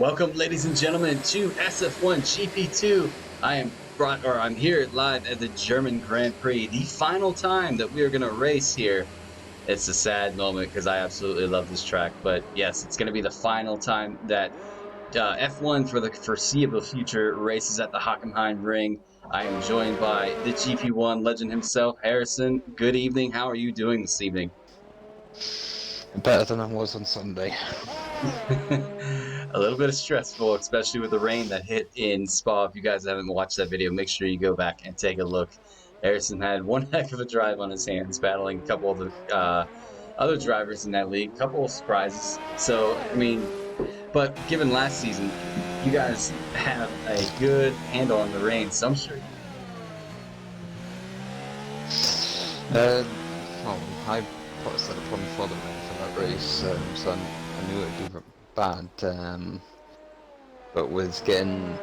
Welcome, ladies and gentlemen, to SF1 GP2. I'm here live at the German Grand Prix, the final time that we are going to race here. It's a sad moment because I absolutely love this track, but yes, it's going to be the final time that F1 for the foreseeable future races at the Hockenheim Ring. I am joined by the GP1 legend himself, Harrison. Good evening. How are you doing this evening? Better than I was on Sunday. A little bit of stressful, especially with the rain that hit in Spa. If you guys haven't watched that video, make sure you go back and take a look. Harrison had one heck of a drive on his hands, battling a couple of the other drivers in that league. Couple of surprises. So, but given last season, you guys have a good handle on the reins, so I'm sure. I put a set up on for the rain for that race, so I knew it would be bad. But with getting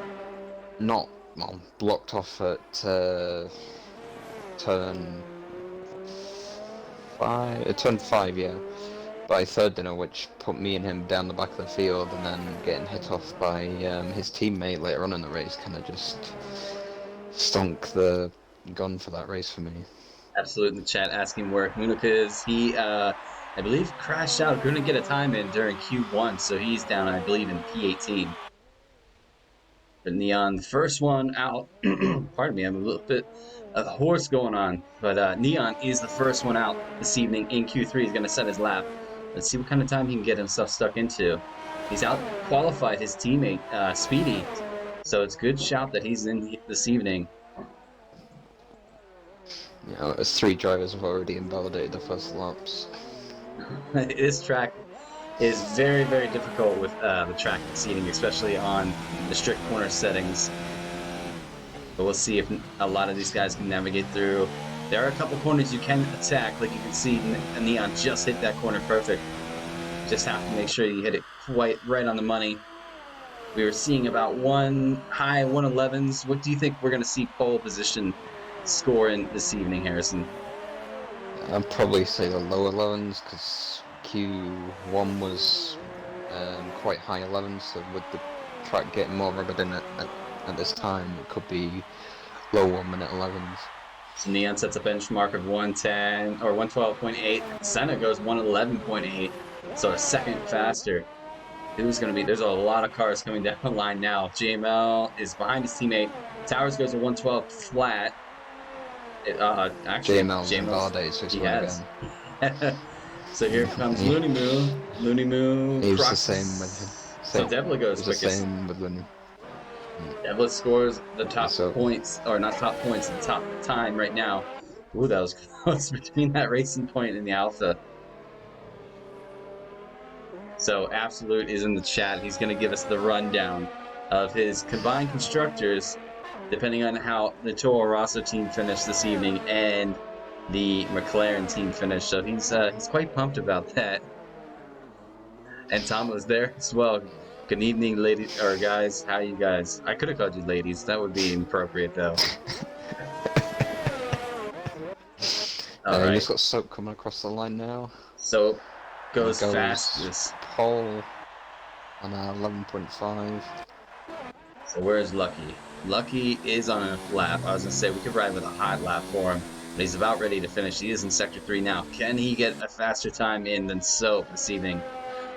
blocked off at turn five, yeah, by third dinner, which put me and him down the back of the field, and then getting hit off by his teammate later on in the race kind of just stunk the gun for that race for me. Absolute in the chat asking where Hunica is. He, I believe, crashed out. Couldn't get a time in during Q1, so he's down, I believe, in P18. But Neon, the first one out. Pardon me, I'm a little bit of a horse going on. But Neon is the first one out this evening in Q3. He's going to set his lap. Let's see what kind of time he can get himself stuck into. He's out qualified his teammate, Speedy. So it's a good shout that he's in this evening. Yeah, as 3 drivers have already invalidated the first laps. This track is very, very difficult with the track seating, especially on the strict corner settings. But we'll see if a lot of these guys can navigate through. There are a couple corners you can attack, like you can see Neon just hit that corner perfect. Just have to make sure you hit it quite right on the money. We were seeing about high 111s. What do you think we're going to see pole position scoring this evening, Harrison? I'd probably say the lower 11s, because Q1 was quite high 11s, so with the track getting more rugged in at this time, it could be low 1 minute 11s. So Neon sets a benchmark of 110 or 112.8. Senna goes 111.8, so a second faster. There's a lot of cars coming down the line now. JML is behind his teammate. Towers goes to 112 flat. Actually, JML's invalidated, so he has. So here comes Looney Moo. Looney Moo. He was the same with him. So Devla goes quickest. The same with Looney. Devla scores the top points, or not top points, the top time right now. Ooh, that was close between that racing point and the Alpha. So Absolute is in the chat. He's going to give us the rundown of his combined constructors, depending on how the Toro Rosso team finished this evening and the McLaren team finished. So he's quite pumped about that. And Tom was there as well. Good evening, ladies or guys. How are you guys? I could have called you ladies. That would be inappropriate, though. All right. He's got Soap coming across the line now. Soap goes fastest. Pole on 11.5. So where's Lucky? Lucky is on a lap. I was going to say we could ride with a hot lap for him, but he's about ready to finish. He is in Sector 3 now. Can he get a faster time in than Soap this evening?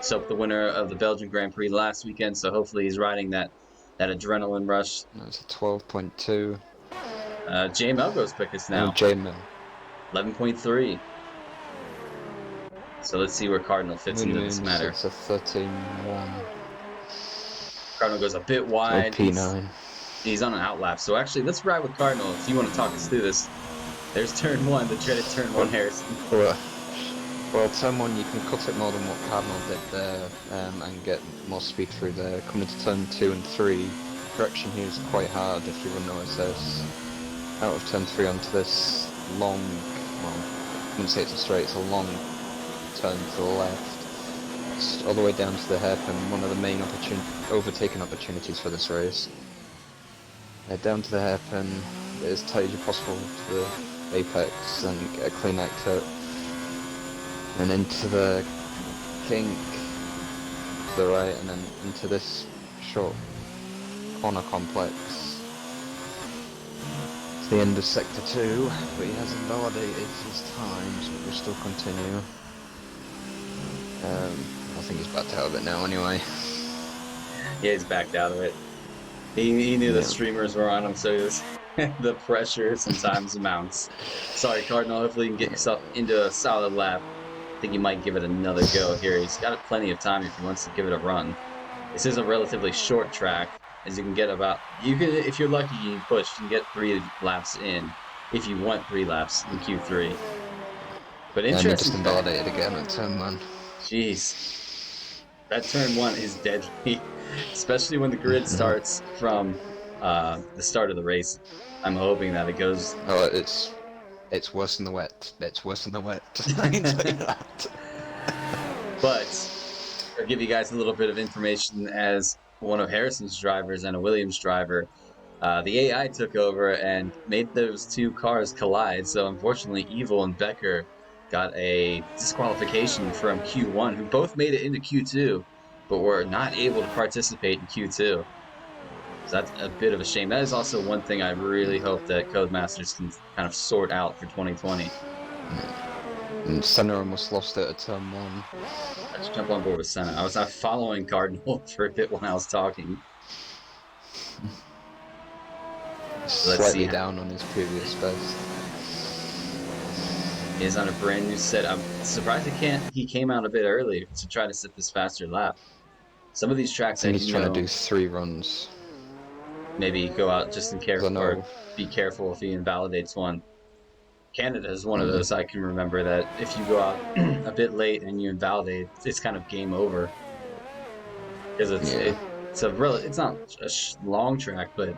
Soap, the winner of the Belgian Grand Prix last weekend, so hopefully he's riding that adrenaline rush. That's a 12.2. JML goes quickest now. JML. 11.3. So let's see where Cardinal fits into this matter. It's a 13.1. Cardinal goes a bit wide. P9. He's on an outlap. So actually, let's ride with Cardinal if you want to talk us through this. There's turn 1, the dreaded turn 1, Harrison. Well, turn 1 you can cut it more than what Cardinal did there and get more speed through there. Coming into turn 2 and 3, correction here is quite hard if you run no SS. Out of turn 3 onto this long, well, I wouldn't say it's a straight, it's a long turn to the left. It's all the way down to the hairpin, one of the main overtaking opportunities for this race. Down to the hairpin, get as tight as possible to the apex and get a clean exit. And into the kink to the right, and then into this short corner complex. It's the end of sector 2, but he hasn't validated his time, so we'll still continue. I think he's backed out of it now anyway. Yeah, he's backed out of it. He knew the Yeah. streamers were on him, so he was, the pressure sometimes mounts. Sorry, Cardinal. Hopefully, you can get yourself into a solid lap. I think he might give it another go here. He's got plenty of time if he wants to give it a run. This is a relatively short track, as you can get about. You can, if you're lucky, you can push. You can get 3 laps in, if you want 3 laps in Q3. But And he interesting just fact. invalidated again at turn 1. Jeez, that turn 1 is deadly, especially when the grid starts from the start of the race. I'm hoping that it goes. Oh, it's worse than the wet. It's worse than the wet. I can tell you that. But I'll give you guys a little bit of information as one of Harrison's drivers and a Williams driver. The AI took over and made those 2 cars collide. So unfortunately, Evil and Becker got a disqualification from Q1, who both made it into Q2, but were not able to participate in Q2. So that's a bit of a shame. That is also one thing I really hope that Codemasters can kind of sort out for 2020. And Senna almost lost it at turn 1. Let's jump on board with Senna. I was not following Cardinal for a bit when I was talking. Let's see. Slightly down on his previous best. He is on a brand new set. I'm surprised he came out a bit early to try to set this faster lap. Some of these I tracks think he's trying to do 3 runs. maybe go out just in care or know. be careful if he invalidates one. Canada is one of those I can remember that if you go out a bit late and you invalidate, it's kind of game over. Because it's not a long track, but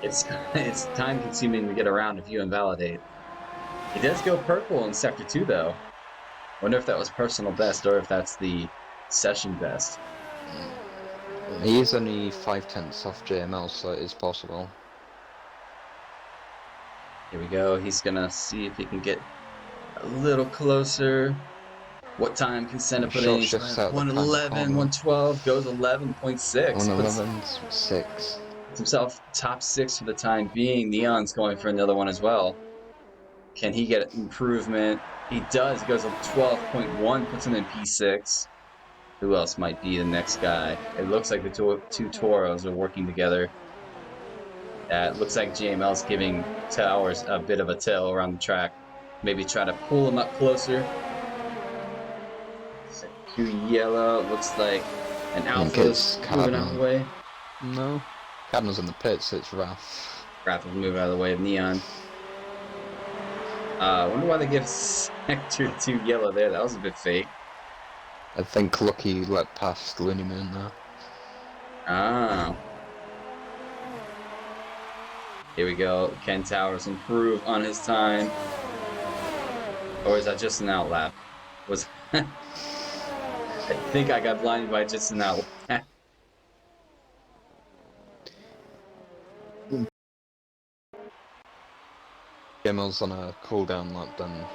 it's time consuming to get around if you invalidate. He does go purple in sector 2 though. Wonder if that was personal best or if that's the session best. He is only 5/10 off JML, so it is possible. Here we go. He's gonna see if he can get a little closer. What time can Senna put in? Shifts out 111, 112, goes 11.6. 111.6. Puts himself top 6 for the time being. Neon's going for another one as well. Can he get improvement? He does. He goes up 12.1, puts him in P6. Who else might be the next guy? It looks like the 2 Toros are working together. It looks like JML's giving Towers a bit of a tail around the track. Maybe try to pull him up closer. Sector 2 yellow. Looks like an Alpha's moving out of the way. No. Cardinal's in the pits, so it's Raph. Raph will move out of the way of Neon. I wonder why they give Sector 2 yellow there. That was a bit fake. I think Lucky let past Looney Moon there. Ah. Here we go. Ken Towers improve on his time. Or is that just an outlap? Was I think I got blinded by just an outlap. JML's on a cooldown lap then.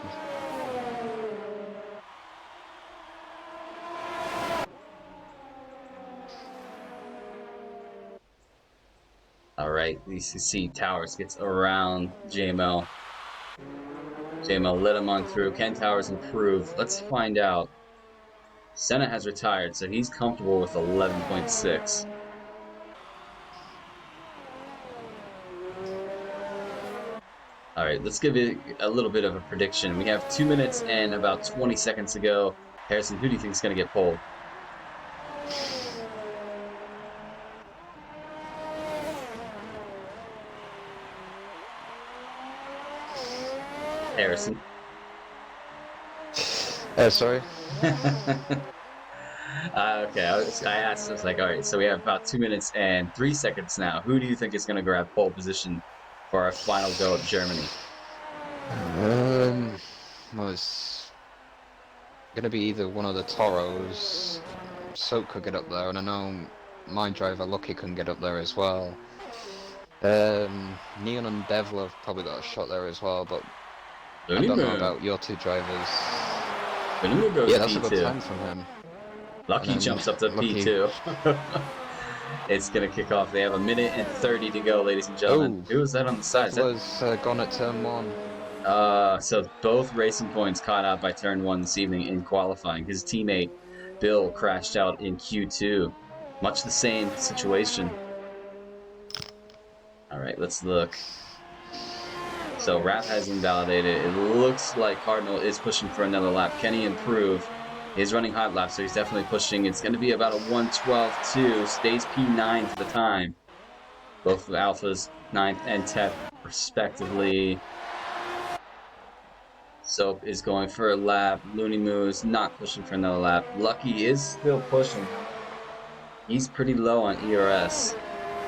Alright, you see Towers gets around JML. JML let him on through. Ken Towers improved. Let's find out. Senna has retired, so he's comfortable with 11.6. Alright, let's give it a little bit of a prediction. We have 2 minutes and about 20 seconds to go. Harrison, who do you think is going to get pulled? Harrison. Sorry? Okay, I asked, I was like, alright, so we have about 2 minutes and 3 seconds now. Who do you think is going to grab pole position for our final go at Germany? Well, it's going to be either one of the Toros. Soap could get up there, and I know my driver Lucky can get up there as well. Neon and Devil have probably got a shot there as well, but I don't know about your 2 drivers. Goes yeah, that's P2. a good time from him. Lucky jumps up to P2. It's going to kick off. They have a minute and 30 to go, ladies and gentlemen. Oh, Who was that on the side? Is that Devler's gone at turn 1. so both racing points caught out by turn 1 this evening in qualifying. His teammate Bill crashed out in Q2. Much the same situation. All right, let's look. So Raph has invalidated. It looks like Cardinal is pushing for another lap. Can he improve? He's running hot lap, so he's definitely pushing. It's going to be about a 1:12.2. Stays P9 for the time. Both of Alphas, 9th and 10th, respectively. Soap is going for a lap. Looney Moo is not pushing for another lap. Lucky is still pushing. He's pretty low on ERS.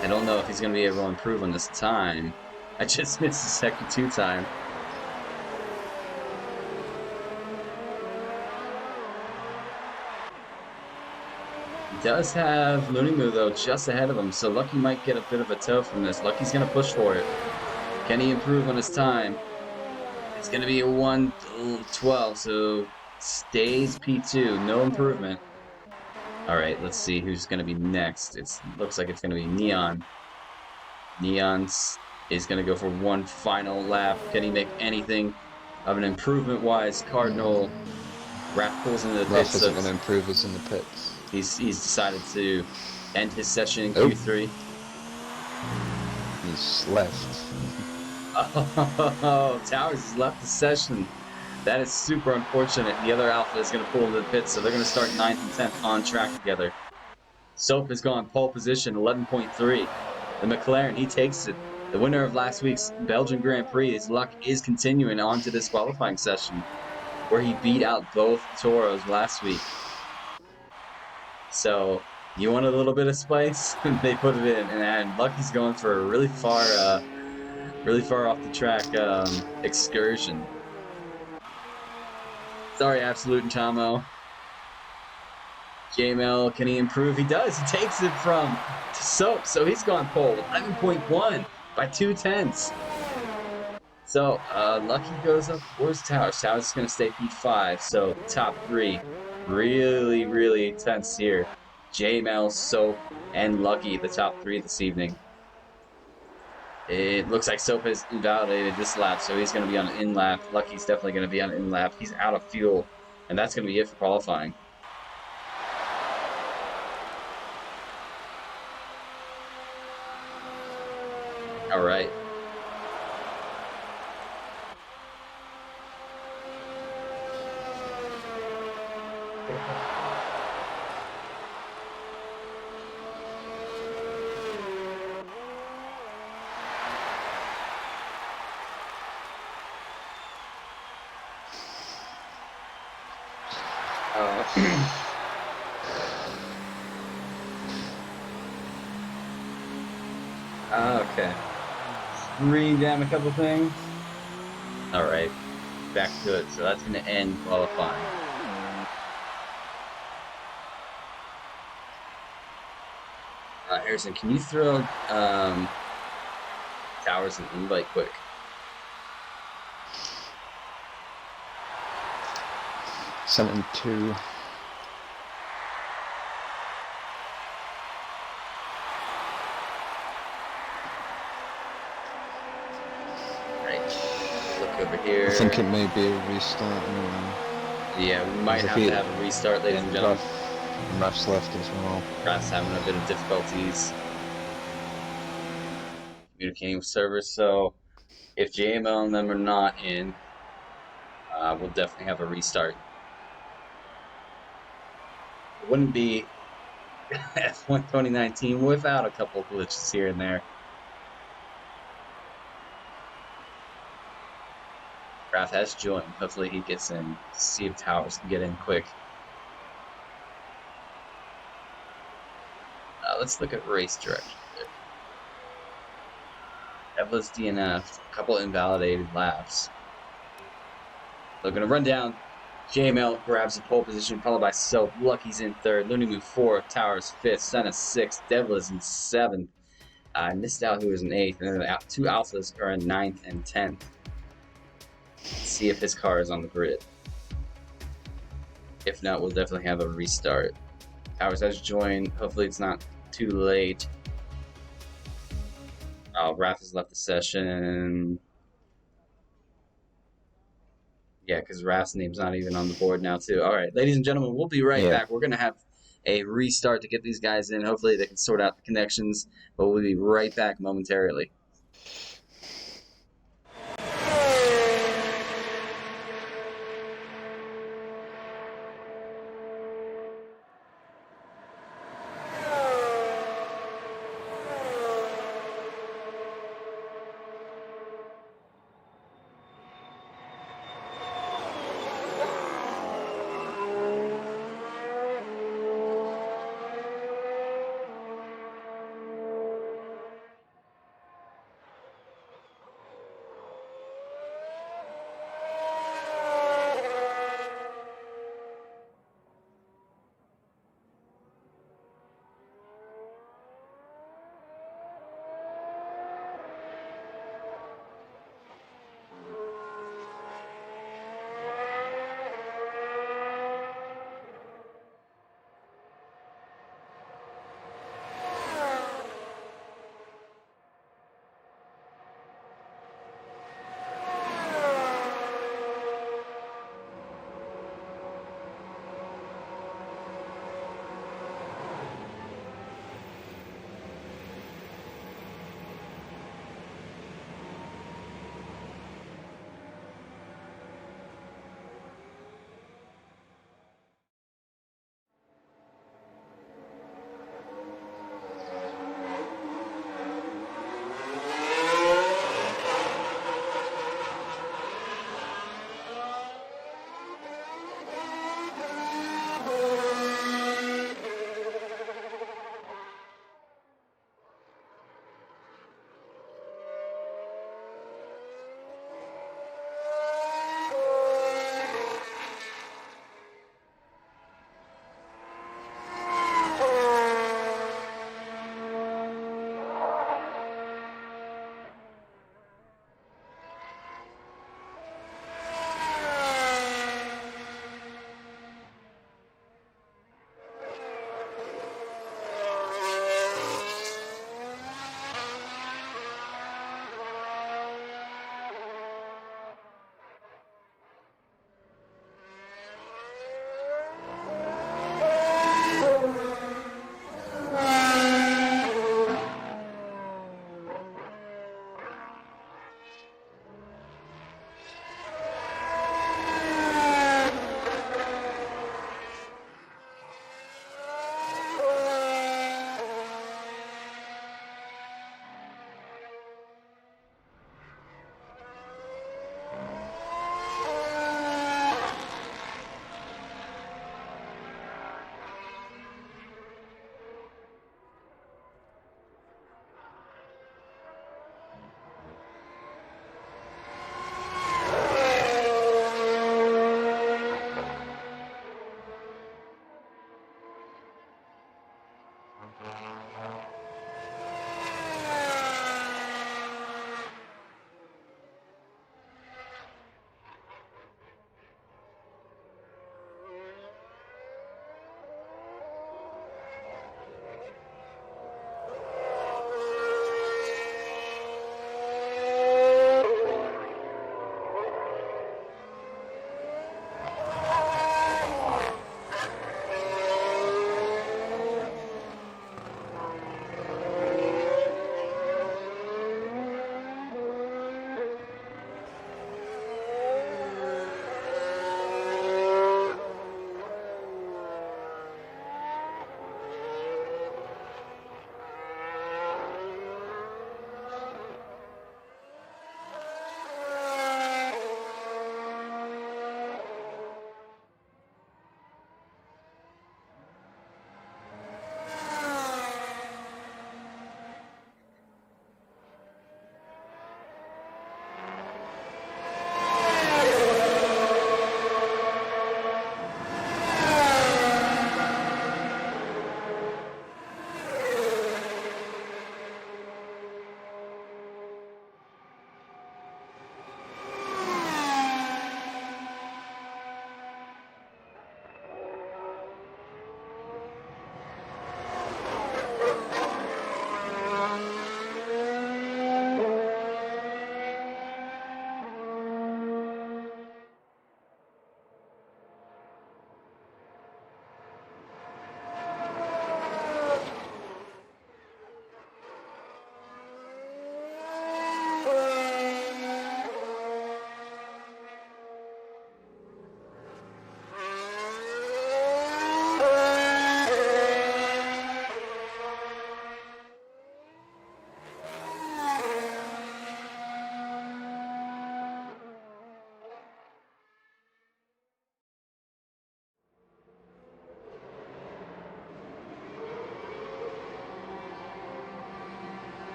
I don't know if he's going to be able to improve on this time. I just missed the second 2 time. He does have Looney Moo, though, just ahead of him, so Lucky might get a bit of a tow from this. Lucky's going to push for it. Can he improve on his time? It's going to be a 1:12, so stays P2. No improvement. All right, let's see who's going to be next. It looks like it's going to be Neon. Neon is going to go for one final lap. Can he make anything of an improvement-wise? Cardinal. Raph pulls into the pits. Raph isn't going to improve us in the pits. He's decided to end his session in Q3. He's left. Oh, Towers has left the session. That is super unfortunate. The other Alpha is going to pull into the pits, so they're going to start 9th and 10th on track together. Soap has gone pole position, 11.3. The McLaren, he takes it. The winner of last week's Belgian Grand Prix, his luck is continuing on to this qualifying session, where he beat out both Toros last week. So, you want a little bit of spice? They put it in, and Lucky's going for a really far off the track excursion. Sorry, Absolute and Chamo. JML, can he improve? He does. He takes it from Soap, so he's gone pole. 11.1 by 2/10. So, Lucky goes up towards Towers. Towers is going to stay P5, so top 3. Really, really intense here. JML, Soap, and Lucky, the top 3 this evening. It looks like Soap has invalidated this lap, so he's going to be on an in-lap. Lucky's definitely going to be on an in-lap. He's out of fuel, and that's going to be it for qualifying. All right. Okay. Read down a couple things. All right, back to it. So that's going to end qualifying. Harrison, can you throw Towers an invite quick? Sent him to. Over here. I think it may be a restart anyway. Yeah, we might have to have a restart, ladies and gentlemen. Raph's left as well. Raph's having a bit of difficulties communicating with servers, so if JML and them are not in, we'll definitely have a restart. It wouldn't be F1 2019 without a couple of glitches here and there. Raph has joined. Hopefully he gets in. See if Towers can get in quick. Let's look at race direction. Evla's DNF. A couple invalidated laps. They're going to run down. JML grabs the pole position, followed by Soap. Lucky's in 3rd. Looney Moo 4th. Towers 5th. Senna 6th. Devla's in 7th. I missed out who was in 8th. And then 2 Alphas are in 9th and 10th. See if his car is on the grid. If not, we'll definitely have a restart. Towers has joined. Hopefully it's not too late. Oh, Raph has left the session. Yeah, because Raph's name's not even on the board now, too. All right, ladies and gentlemen, we'll be right Yeah. back. We're going to have a restart to get these guys in. Hopefully, they can sort out the connections, but we'll be right back momentarily.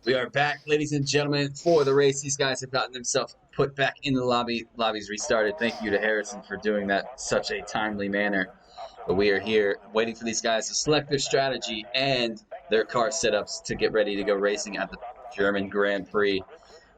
We are back, ladies and gentlemen, for the race. These guys have gotten themselves put back in the lobby. Lobby's restarted. Thank you to Harrison for doing that in such a timely manner. But we are here waiting for these guys to select their strategy and their car setups to get ready to go racing at the German Grand Prix.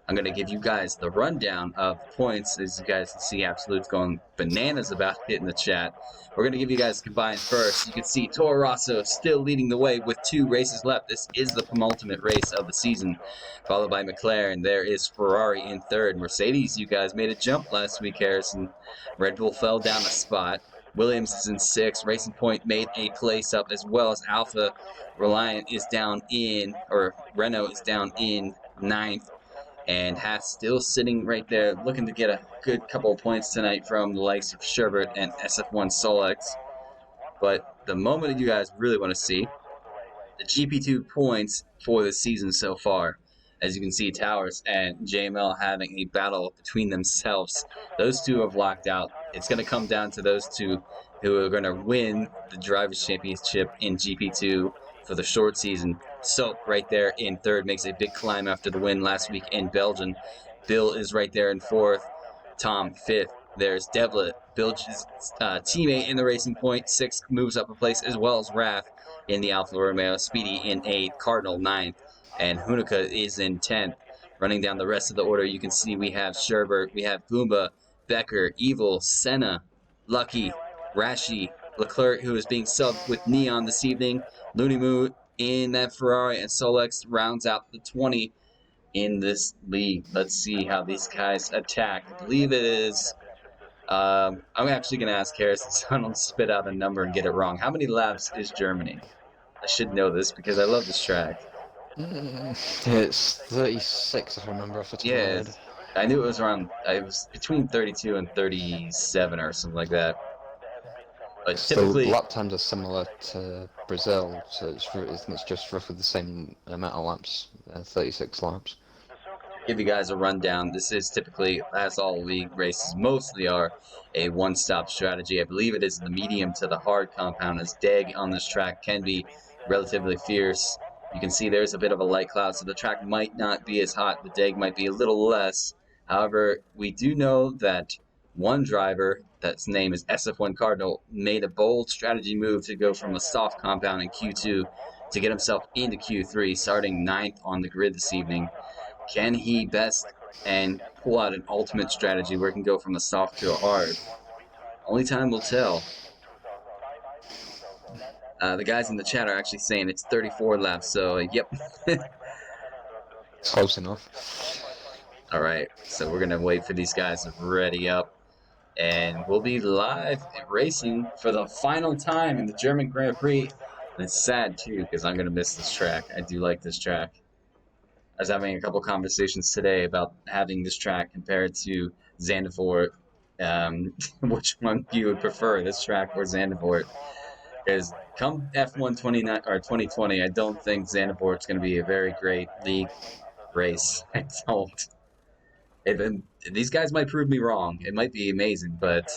I'm going to give you guys the rundown of the points. As you guys can see, Absolute's going bananas about it in the chat. We're going to give you guys combined first. You can see Toro Rosso still leading the way with 2 races left. This is the penultimate race of the season, followed by McLaren. There is Ferrari in third. Mercedes, you guys made a jump last week, Harrison. Red Bull fell down a spot. Williams is in 6th. Racing Point made a place up, as well as Alpha Reliant is down in, or Renault is down in 9th. And Haas still sitting right there, looking to get a good couple of points tonight from the likes of Sherbert and SF1 Solex. But the moment that you guys really want to see, the GP2 points for the season so far. As you can see, Towers and JML having a battle between themselves. Those two have locked out. It's going to come down to those two who are going to win the Drivers' Championship in GP2 for the short season. Soap right there in third makes a big climb after the win last week in Belgium. Bill is right there in 4th. Tom 5th. There's Devlet, Bilge's teammate in the Racing Point. 6th moves up a place, as well as Wrath in the Alfa Romeo. Speedy in 8th. Cardinal 9th. And Hunica is in 10th. Running down the rest of the order, you can see we have Sherbert, we have Goomba, Becker, Evil, Senna, Lucky, Rashi, Leclerc, who is being subbed with Neon this evening. Looney Moo in that Ferrari, and Solex rounds out the 20 in this league. Let's see how these guys attack. I believe it is. I'm actually going to ask Harrison so I don't spit out a number and get it wrong. How many laps is Germany? I should know this because I love this track. It's 36, if I remember off the top of my head. Yes, I knew it was around. It was between 32 and 37 or something like that. But The typically, lap times are similar to Brazil, so it's just roughly the same amount of laps, 36 laps. give you guys a rundown. This is typically, as all league races mostly are, a one-stop strategy. I believe it is the medium to the hard compound, as Deg on this track can be relatively fierce. You can see there's a bit of a light cloud, so the track might not be as hot. The Deg might be a little less. However, we do know that one driver, that's name is SF1 Cardinal, made a bold strategy move to go from a soft compound in Q2 to get himself into Q3, starting 9th on the grid this evening. Can he best and pull out an ultimate strategy where he can go from a soft to a hard? Only time will tell. The guys in the chat are actually saying it's 34 laps, so yep. Close enough. All right, so we're going to wait for these guys to ready up, and we'll be live racing for the final time in the German Grand Prix. And it's sad, too, because I'm going to miss this track. I do like this track. I was having a couple conversations today about having this track compared to Zandvoort. Which one you would prefer, this track or Zandvoort? Because come F1 29 or 2020, I don't think Zandvoort's going to be a very great league race. I don't. These guys might prove me wrong. It might be amazing, but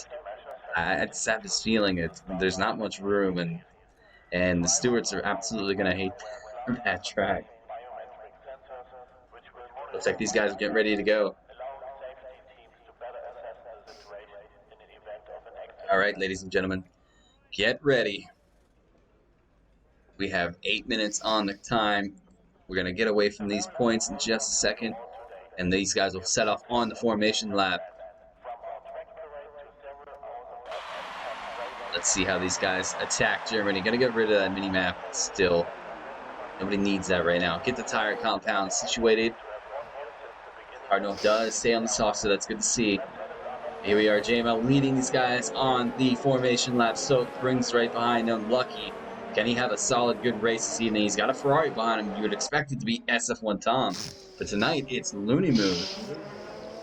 I just have this feeling there's not much room, and the Stewards are absolutely going to hate that track. Looks like these guys are getting ready to go. All right, ladies and gentlemen, get ready. We have 8 minutes on the time. We're going to get away from these points in just a second, and these guys will set off on the formation lap. Let's see how these guys attack Germany. Going to get rid of that mini-map still. Nobody needs that right now. Get the tire compound situated. Cardinal does stay on the soft, so that's good to see. Here we are, JML leading these guys on the formation lap. So brings right behind him. Lucky. Can he have a solid, good race this evening? He's got a Ferrari behind him. You would expect it to be SF1 Tom. But tonight, it's Looney Moo.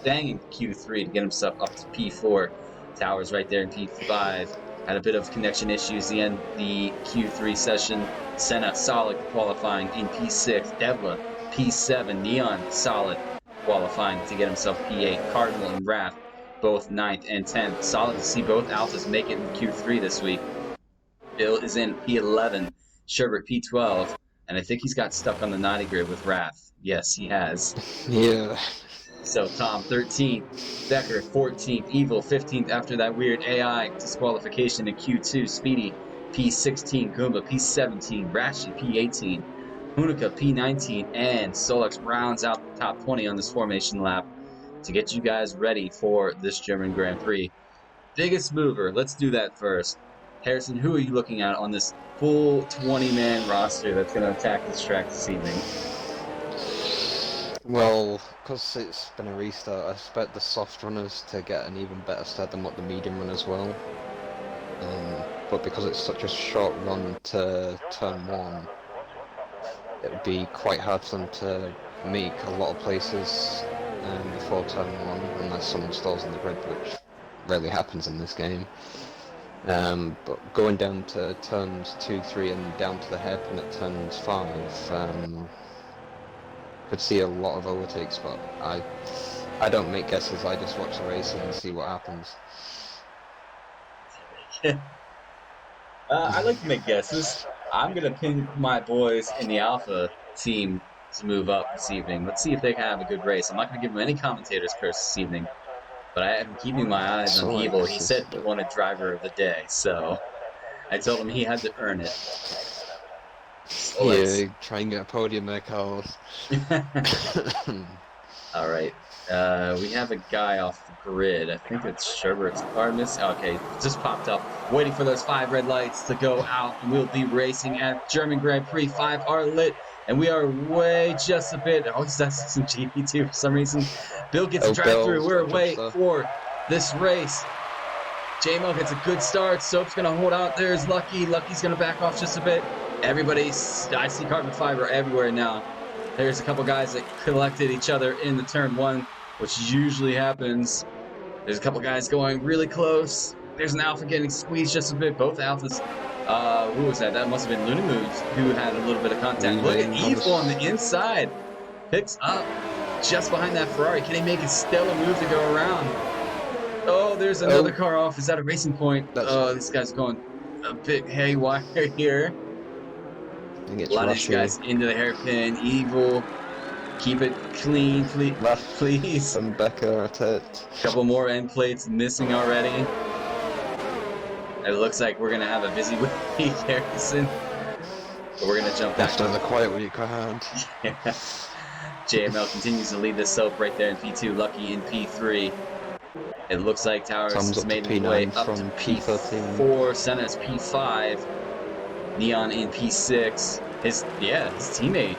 Staying in Q3 to get himself up to P4. Towers right there in P5. Had a bit of connection issues the end the Q3 session. Senna, solid qualifying in P6. Devla, P7. Neon, solid qualifying to get himself P8. Cardinal and Wrath, both 9th and 10th. Solid to see both Alphas make it in Q3 this week. Bill is in P11. Sherbert P12. And I think he's got stuck on the 90 grid with Wrath. Yes, he has. Yeah. So Tom 13th, Becker 14th, Evil 15th after that weird AI disqualification in Q2, Speedy P16, Goomba P17, Rashi P18, Hunica P19, and Solix rounds out the top 20 on this formation lap to get you guys ready for this German Grand Prix. Biggest mover, let's do that first. Harrison, who are you looking at on this full 20-man roster that's going to attack this track this evening? Well, because it's been a restart, I expect the soft runners to get an even better start than what the medium runners will. But because it's such a short run to turn 1, it would be quite hard for them to make a lot of places before turn 1, unless someone stalls in the grid, which rarely happens in this game. But going down to turns 2, 3, and down to the hairpin at turns 5, could see a lot of overtakes, but I don't make guesses, I just watch the racing and see what happens. I like to make guesses. I'm going to pin my boys in the Alpha team to move up this evening. Let's see if they can have a good race. I'm not going to give them any commentator's curse this evening, but I am keeping my eyes on Evil. He Solix is said a he bit... wanted driver of the day, so I told him he had to earn it. Solix. Yeah, try and get a podium there, Carlos. All right. We have a guy off the grid. I think it's Sherbert's car miss. Okay, just popped up. Waiting for those 5 red lights to go out. And we'll be racing at German Grand Prix. 5 are lit. And we are way just a bit. Oh, he's some GP2 for some reason. Bill gets a drive through. We're waiting for this race. J-Mo gets a good start. Soap's going to hold out. There's Lucky. Lucky's going to back off just a bit. Everybody's, I see carbon fiber everywhere now. There's a couple guys that collected each other in the turn 1, which usually happens. There's a couple guys going really close. There's an Alpha getting squeezed just a bit. Both Alphas. Who was that? That must have been Lunimus who had a little bit of contact. Look at Evil on the inside. Picks up just behind that Ferrari. Can he make a stellar move to go around? Oh, there's another car off. Is that a racing point? Oh, this guy's going a bit haywire here. A lot of these guys into the hairpin. Evil. Keep it clean, please. And Becker at it. Couple more end plates missing already. It looks like we're going to have a busy week, Harrison. But we're going to jump back. After the quiet week I had. Yeah. JML continues to lead this soap right there in P2. Lucky in P3. It looks like Towers has made his way up to P4. Senna's P5. Neon in P6. His teammate.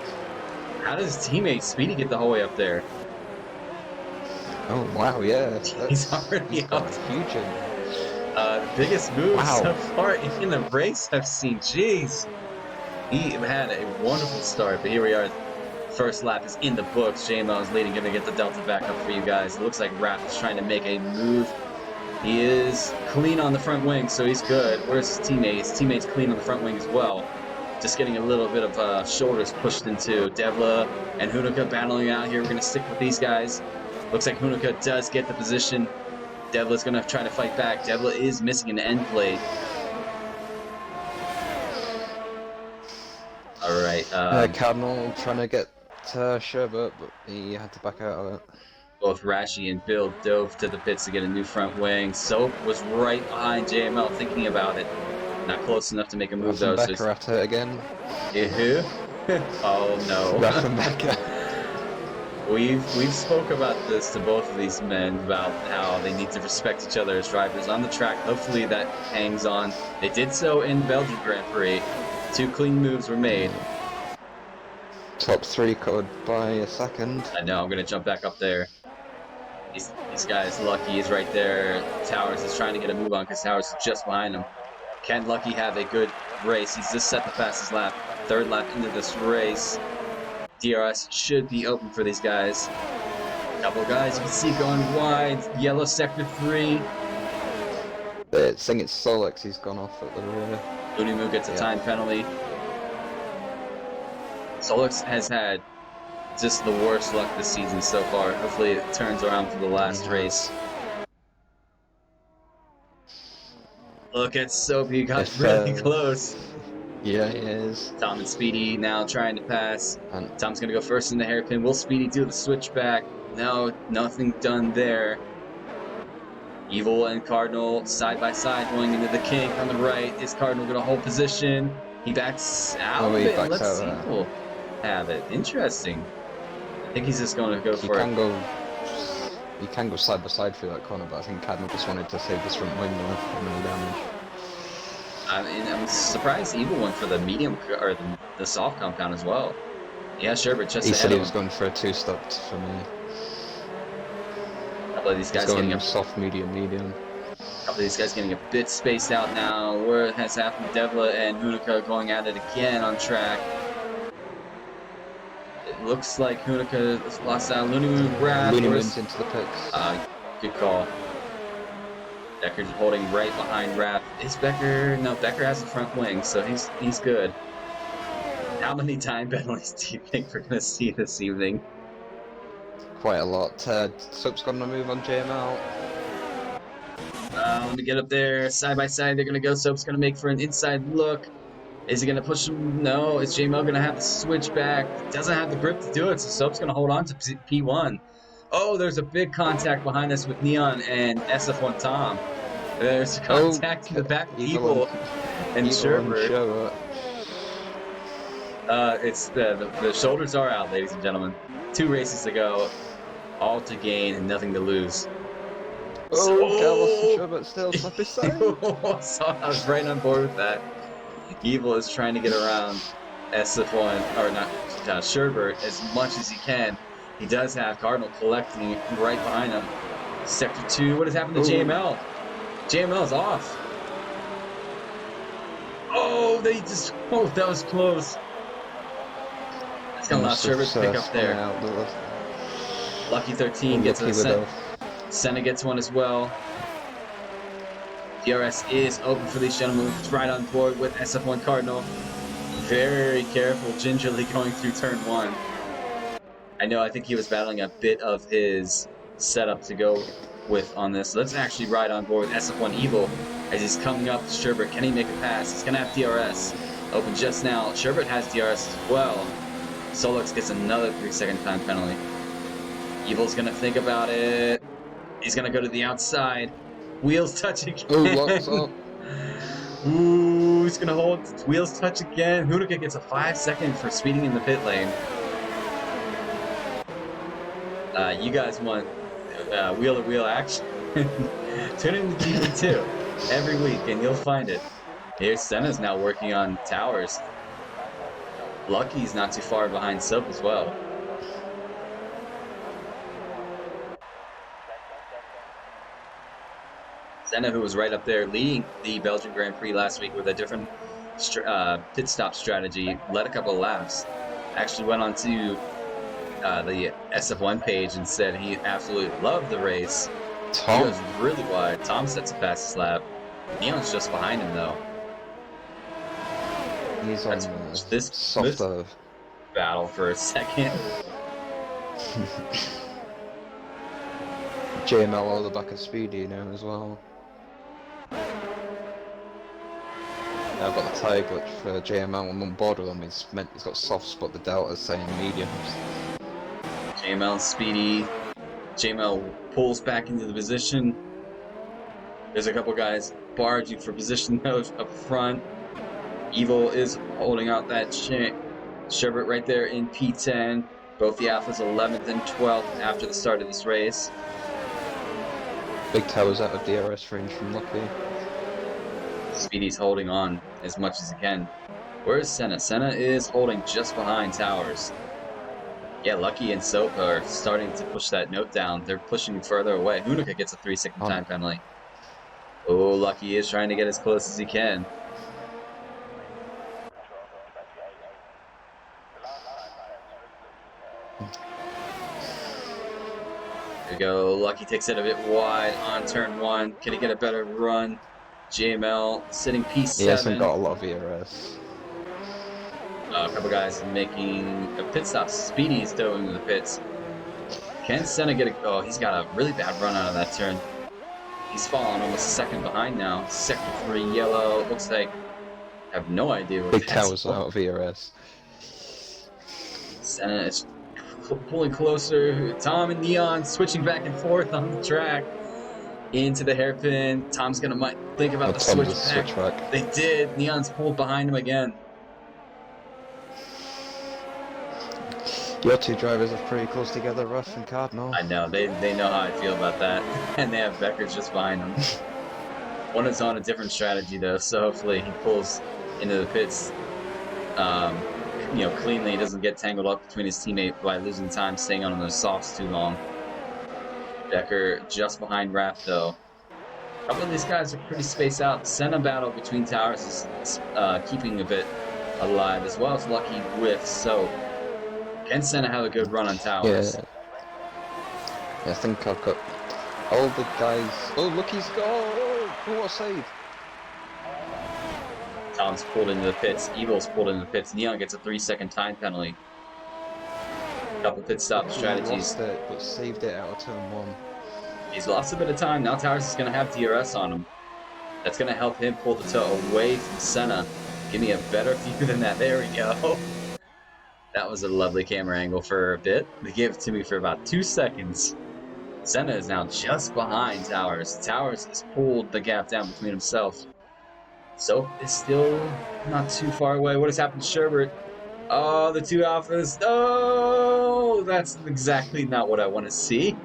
How does his teammate Speedy get the whole way up there? Oh wow, yeah. He's already up. Huge. The biggest move so far in the race I've seen. Jeez. He had a wonderful start, but here we are. First lap is in the books. JML is leading, gonna get the Delta back up for you guys. It looks like Raph is trying to make a move. He is clean on the front wing, so he's good. Where's his teammate? His teammate's clean on the front wing as well. Just getting a little bit of shoulders pushed into Devla and Hunica battling out here. We're going to stick with these guys. Looks like Hunica does get the position. Devla's going to try to fight back. Devla is missing an end plate. All right. Cardinal trying to get Sherbert, but he had to back out of it. Both Rashi and Bill dove to the pits to get a new front wing. Soap was right behind JML thinking about it. Not close enough to make a move though. Becker at it again. Who? Oh no. Becker. We've spoke about this to both of these men about how they need to respect each other as drivers on the track. Hopefully that hangs on. They did so in Belgian Grand Prix. 2 clean moves were made. Top 3 could by a second. I know, I'm gonna jump back up there. These guys, Lucky is right there. Towers is trying to get a move on because Towers is just behind him. Can Lucky have a good race? He's just set the fastest lap. 3rd lap into this race. DRS should be open for these guys. Couple guys you can see going wide. Yellow sector 3. I think it's Solix, he's gone off at the rear. Unimu gets a time penalty. Solix has had just the worst luck this season so far. Hopefully it turns around for the last race. Look at Soapy, got really close. Yeah, he is. Tom and Speedy now trying to pass. And Tom's going to go first in the hairpin. Will Speedy do the switchback? No, nothing done there. Evil and Cardinal side by side going into the kink on the right. Is Cardinal going to hold position? He backs out oh, of he it and backs lets out of Evil have it. Interesting. I think he's just going to go that. for it. You can go side by side through that corner, but I think Cardinal just wanted to save his front wing there from any damage. I mean, I'm surprised Evil went for the medium or the soft compound as well. Yeah, Sherbert just He ahead said he of was him. going for a two-stop for me. A couple of these He's guys getting going a soft, medium, medium. couple of these guys getting a bit spaced out now. Where has happened? Devla and Hunica going at it again on track. It looks like Hunica lost out. Looney Moon grab. Looney Where's Moon's into the pits. good call. Becker's holding right behind Raph. Is Becker? No, Becker has the front wing, so he's good. How many time penalties do you think we're gonna see this evening? Quite a lot. Soap's got to move on JML. Let me get up there. Side by side, they're gonna go. Soap's gonna make for an inside look. Is he gonna push him? No. Is JML gonna have to switch back? Doesn't have the grip to do it, so Soap's gonna hold on to P1. Oh, there's a big contact behind us with Neon and SF1 Tom. There's contact in the back of Evil and Sherbert. It's the shoulders are out, ladies and gentlemen. 2 races to go, all to gain and nothing to lose. Carlos and Sherbert still side by side. I was right on board with that. Evil is trying to get around SF1 or not Sherbert as much as he can. He does have Cardinal collecting right behind him. Sector 2. What has happened to JML? JML's off. Oh, that was close. It's gonna allow Sherbert to pick up there. Lucky 13 gets a set. Senna gets one as well. DRS is open for these gentlemen. It's right on board with SF1 Cardinal. Very careful, gingerly going through turn 1. I think he was battling a bit of his setup to go with on this. Let's actually ride on board with SF1 Evil as he's coming up to Sherbert. Can he make a pass? He's going to have DRS. Open just now. Sherbert has DRS as well. Solux gets another 3-second time penalty. Evil's going to think about it. He's going to go to the outside. Wheels touch again. Locks up. Ooh, he's going to hold. Wheels touch again. Hunica gets a 5-second for speeding in the pit lane. You guys want wheel-to-wheel action? Tune in to GP2 every week and you'll find it. Here's Senna's now working on towers. Lucky's not too far behind Soap as well. Senna, who was right up there leading the Belgian Grand Prix last week with a different pit stop strategy, led a couple of laps. Actually went on to the SF1 page and said he absolutely loved the race. He goes really wide. Tom sets the fastest lap. Neon's just behind him though. He's on this softer battle for a second. JML all the back of Speedy now as well. I've got the tire glitch for JML. I'm on board with him. He's got soft spot the deltas saying mediums. JML Speedy. JML pulls back into the position. There's a couple guys barging for position up front. Evil is holding out that Sherbert right there in P10. Both the Alphas 11th and 12th after the start of this race. Big Tower's out of DRS range from Lucky. Speedy's holding on as much as he can. Where's Senna? Senna is holding just behind Towers. Yeah, Lucky and Soap are starting to push that note down. They're pushing further away. Hunica gets a 3-second time penalty. Oh, Lucky is trying to get as close as he can. There we go. Lucky takes it a bit wide on turn 1. Can he get a better run? JML sitting P7. He hasn't got a lot of ERS. A couple guys making a pit stop. Speedy's going to the pits. Can Senna get a... Oh, he's got a really bad run out of that turn. He's fallen almost a second behind now. Sector 3 yellow. Looks like I have no idea what Big that's towers for. out of ERS. Senna is pulling closer. Tom and Neon switching back and forth on the track into the hairpin. Tom's gonna think about Oh, the Tom does switchback. switch back. They did. Neon's pulled behind him again. Your two drivers are pretty close together, Ruff and Cardinal. I know they know how I feel about that, and they have Beckers just behind them. One is on a different strategy though, so hopefully he pulls into the pits, cleanly. He doesn't get tangled up between his teammate by losing time, staying on those softs too long. Becker just behind Raph though. A couple of these guys are pretty spaced out. Senna battle between towers is keeping a bit alive, as well as Lucky whiffs. So can Senna have a good run on towers? Yeah, I think I've got all the guys. Oh, Lucky's go! Oh, what a save! Tom's pulled into the pits. Evil's pulled into the pits. Neon gets a 3-second time penalty. Couple pit stop strategies. Lost it, but saved it out of turn 1. He's lost a bit of time. Now Towers is going to have DRS on him. That's going to help him pull the toe away from Senna. Give me a better view than that. There we go. That was a lovely camera angle for a bit. They gave it to me for about 2 seconds. Senna is now just behind Towers. Towers has pulled the gap down between himself. Soap is still not too far away. What has happened to Sherbert? Oh, the two alphas. No! That's exactly not what I want to see.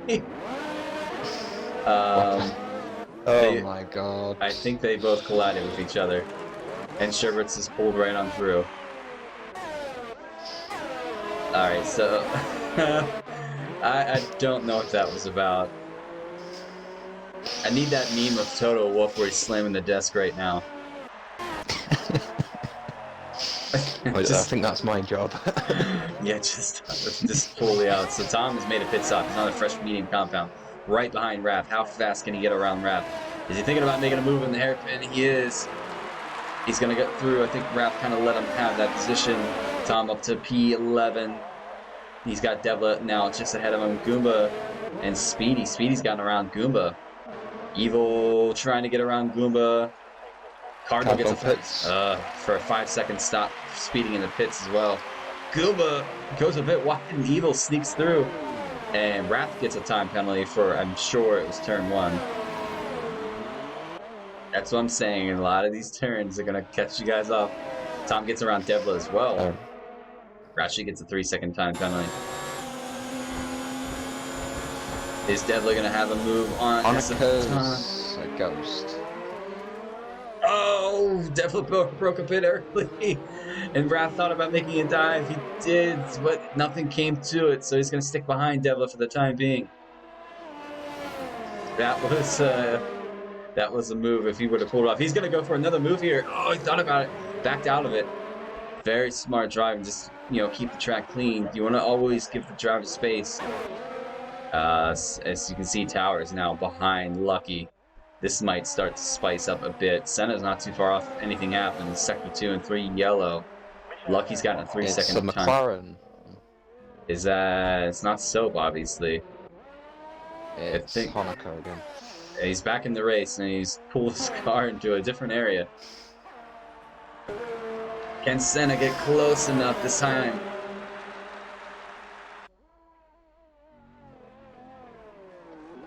Oh my god. I think they both collided with each other. And Sherbert's is pulled right on through. Alright, so I don't know what that was about. I need that meme of Toto Wolff where he's slamming the desk right now. I think that's my job. Yeah, just fully out. So Tom has made a pit stop. He's on the fresh medium compound, right behind Raph. How fast can he get around Raph? Is he thinking about making a move in the hairpin? He is. He's gonna get through. I think Raph kind of let him have that position. Tom up to P11. He's got Devla now just ahead of him. Goomba and Speedy. Speedy's gotten around Goomba. Evil trying to get around Goomba. Cardinal gets a pits. For a 5-second stop, speeding in the pits as well. Goomba goes a bit wide and Evil sneaks through. And Raph gets a time penalty for, I'm sure it was turn 1. That's what I'm saying. A lot of these turns are going to catch you guys off. Tom gets around Devla as well. Rashi gets a 3-second time penalty. Is Devla going to have a move on Annika's a ghost. Oh, Devla broke a bit early. And Raph thought about making a dive. He did, but nothing came to it. So he's going to stick behind Devla for the time being. That was a move if he would have pulled it off. He's going to go for another move here. Oh, he thought about it. Backed out of it. Very smart driving. Just, keep the track clean. You want to always give the driver space. As you can see, Towers now behind Lucky. This might start to spice up a bit. Senna's not too far off if anything happens. Sector 2 and 3 yellow. Lucky's gotten a 3-second It's a time. McLaren. Is that... It's not Soap, obviously. It's Honoka again. He's back in the race, and he's pulled his car into a different area. Can Senna get close enough this time?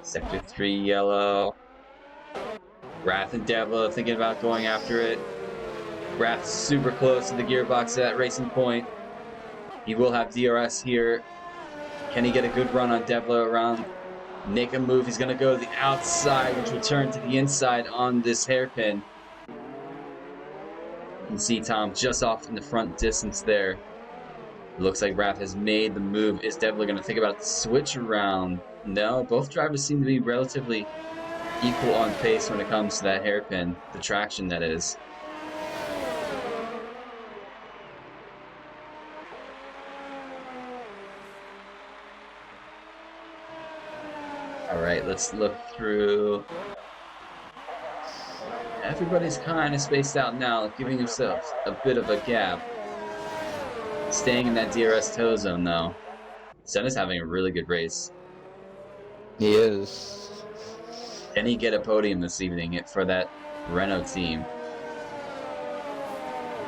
Sector 3 yellow. Raph and Devla thinking about going after it. Raph's super close to the gearbox at Racing Point. He will have DRS here. Can he get a good run on Devla around? Make a move. He's going to go to the outside, which will turn to the inside on this hairpin. You can see Tom just off in the front distance there. It looks like Raph has made the move. Is Devla going to think about the switch around? No, both drivers seem to be relatively equal on pace when it comes to that hairpin, the traction that is. Alright, let's look through. Everybody's kind of spaced out now, giving themselves a bit of a gap. Staying in that DRS toe zone though. Senna's having a really good race. He is. Can he get a podium this evening for that Renault team?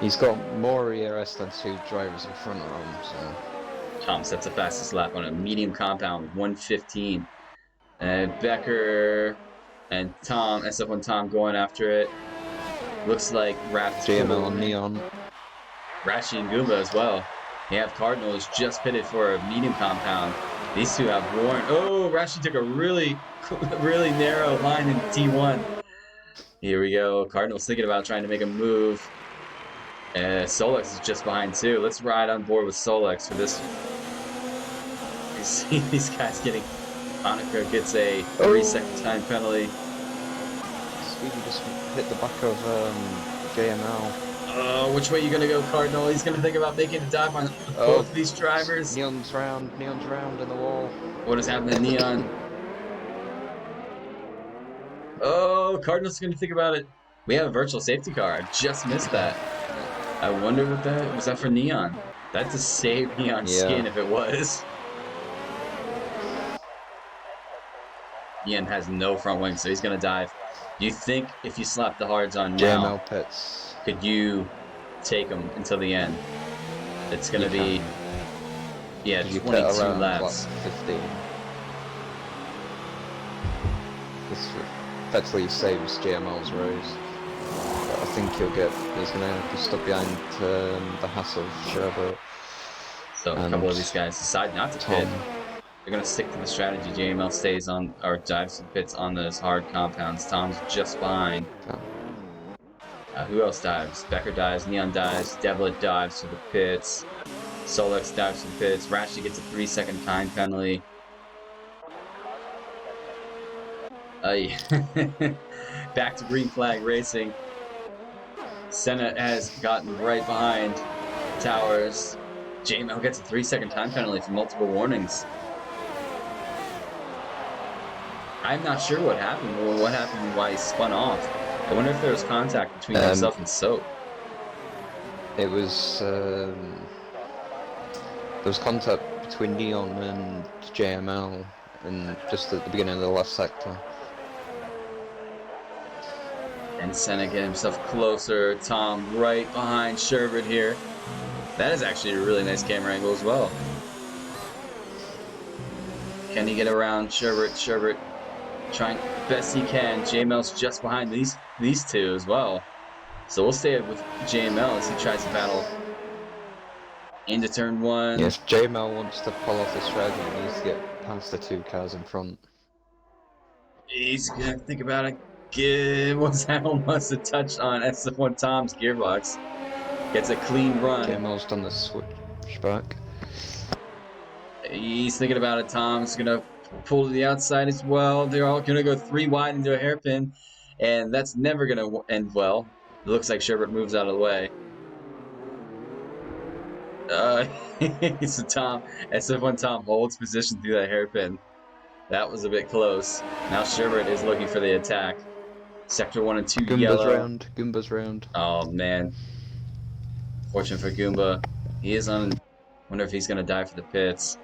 He's got more ERS than 2 drivers in front of him, so... Tom sets the fastest lap on a medium compound with 1:15. And Becker and Tom, SF1 Tom going after it. Looks like Raph is pulled JML and away. Neon. Rashi and Goomba as well. They have Cardinals just pitted for a medium compound. These two have Warren. Oh, Rashi took a really, really narrow line in T1. Here we go. Cardinals thinking about trying to make a move. Solex is just behind too. Let's ride on board with Solex for this. You see these guys getting. Hanukkah gets a 3-second time penalty. Speedy just hit the back of JML. Oh, which way are you gonna go, Cardinal? He's gonna think about making a dive on both of these drivers. Neon's round in the wall. What is happening, Neon? Oh, Cardinal's gonna think about it. We have a virtual safety car. I just missed that. I wonder what that was. That for Neon? That's a save Neon skin if it was. Neon has no front wing, so he's gonna dive. Do you think if you slap the hards on now, JML pits, could you take him until the end? It's gonna be yeah, 22 laps. 15. This effectively saves JML's race. But I think he's gonna be stuck behind the Hass of Sherbert. So a couple of these guys decide not to pit. They're gonna stick to the strategy. JML stays on or dives to the pits on those hard compounds. Tom's just behind. Who else dives? Becker dives, Neon dives, Devlet dives to the pits, Solex dives to the pits, Rashi gets a 3-second time penalty. Back to green flag racing. Senna has gotten right behind Towers. JML gets a 3-second time penalty for multiple warnings. I'm not sure what happened or what happened and why he spun off. I wonder if there was contact between himself and Soap. It was there was contact between Neon and JML, and just at the beginning of the left sector. And Senna get himself closer. Tom right behind Sherbert here. That is actually a really nice camera angle as well. Can he get around Sherbert? Sherbert trying best he can. JML's just behind these two as well. So we'll stay with JML as he tries to battle into turn 1. Yeah, if JML wants to pull off this strategy, he needs to get past the 2 cars in front. He's gonna think about it. Was that almost a touch on SF1 Tom's gearbox? Gets a clean run. JML's done the switch back. He's thinking about it. Tom's gonna pull to the outside as well. They're all gonna go 3 wide into a hairpin, and that's never gonna end well. It looks like Sherbert moves out of the way. So Tom, SF1 Tom holds position through that hairpin. That was a bit close. Now Sherbert is looking for the attack. Sector 1 and 2 Goomba's yellow. Goomba's round. Oh man. Fortunate for Goomba. He is on. Wonder if he's gonna die for the pits.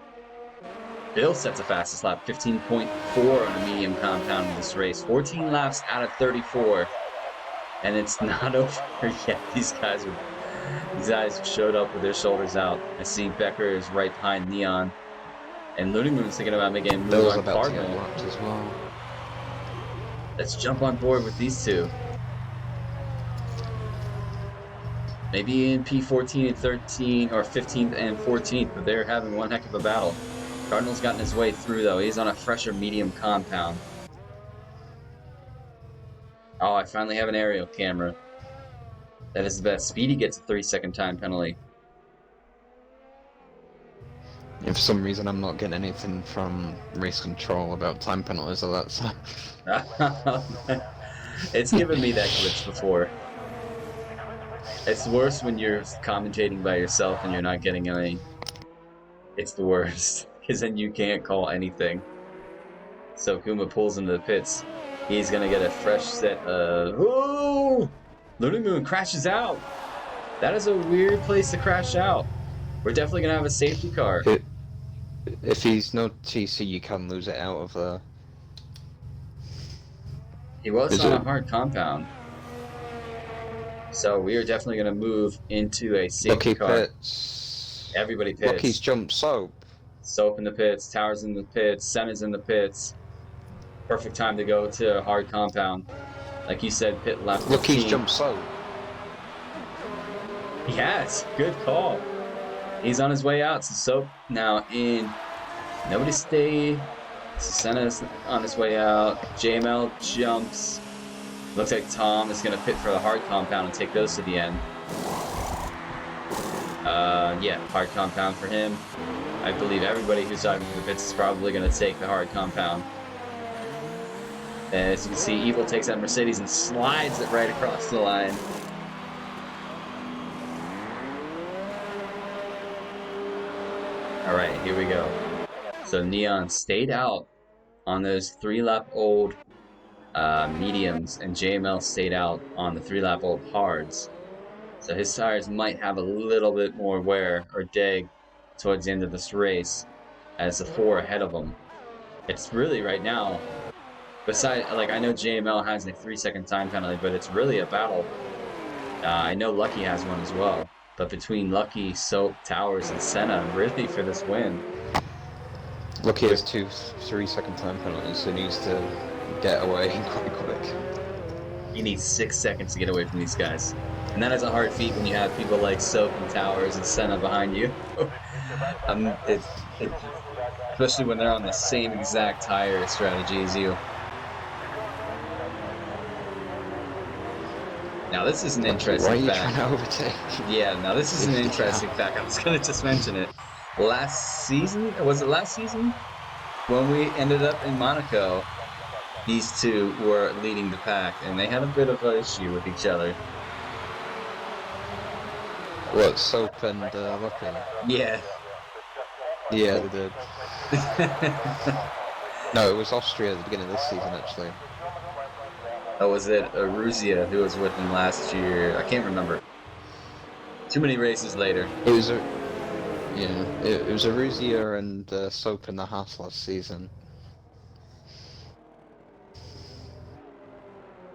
Bill sets the fastest lap, 15.4 on a medium compound in this race. 14 laps out of 34. And it's not over yet. These guys showed up with their shoulders out. I see Becker is right behind Neon. And Looney Moon's thinking about making a move on Cardinal. As well. Let's jump on board with these two. Maybe in P14 and 13, or 15th and 14th, but they're having one heck of a battle. Cardinal's gotten his way through, though. He's on a fresher medium compound. Oh, I finally have an aerial camera. That is the best. Speedy gets a 3-second time penalty. And for some reason, I'm not getting anything from race control about time penalties or that stuff. It's given me that glitch before. It's worse when you're commentating by yourself and you're not getting any. It's the worst, because then you can't call anything. So Kuma pulls into the pits. He's gonna get a fresh set of. Ooh! Looney Moon crashes out. That is a weird place to crash out. We're definitely gonna have a safety car. If he's no TC, you can lose it out of there. He was on a hard compound. So we are definitely going to move into a safety Lucky car. pits. Everybody Lucky's pits. jump soap. Soap in the pits, Towers in the pits, Senna's in the pits. Perfect time to go to a hard compound. Like you said, pit lap Lucky's 15. jump soap. He has. Good call. He's on his way out. So Soap now in. Nobody stay. So Senna's on his way out. JML jumps. Looks like Tom is going to pit for the hard compound and take those to the end. Yeah, hard compound for him. I believe everybody who's driving for the pits is probably going to take the hard compound. As you can see, Evil takes that Mercedes and slides it right across the line. All right, here we go. So Neon stayed out on those 3-lap-old mediums, and JML stayed out on the 3-lap-old hards. So his tires might have a little bit more wear or deg towards the end of this race, as the 4 ahead of him. It's really right now. Besides, like, I know JML has a 3-second time penalty, but it's really a battle. I know Lucky has one as well. But between Lucky, Soap, Towers, and Senna, really for this win. Lucky has 2 3-second time penalties, so he needs to get away quite quick. You need 6 seconds to get away from these guys. And that is a hard feat when you have people like Soap and Towers and Senna behind you. Especially when they're on the same exact tire strategy as you. Now this is an interesting Why are you fact. trying to overtake? Yeah, now this is an interesting fact. I was going to just mention it. Last season, was it last season? When we ended up in Monaco, these two were leading the pack, and they had a bit of an issue with each other. What, Soap and Lucky? Yeah. Yeah, they did. No, it was Austria at the beginning of this season, actually. Or was it Aruzia who was with him last year? I can't remember. Too many races later. It was it was Aruzia and Soap in the Haas last season.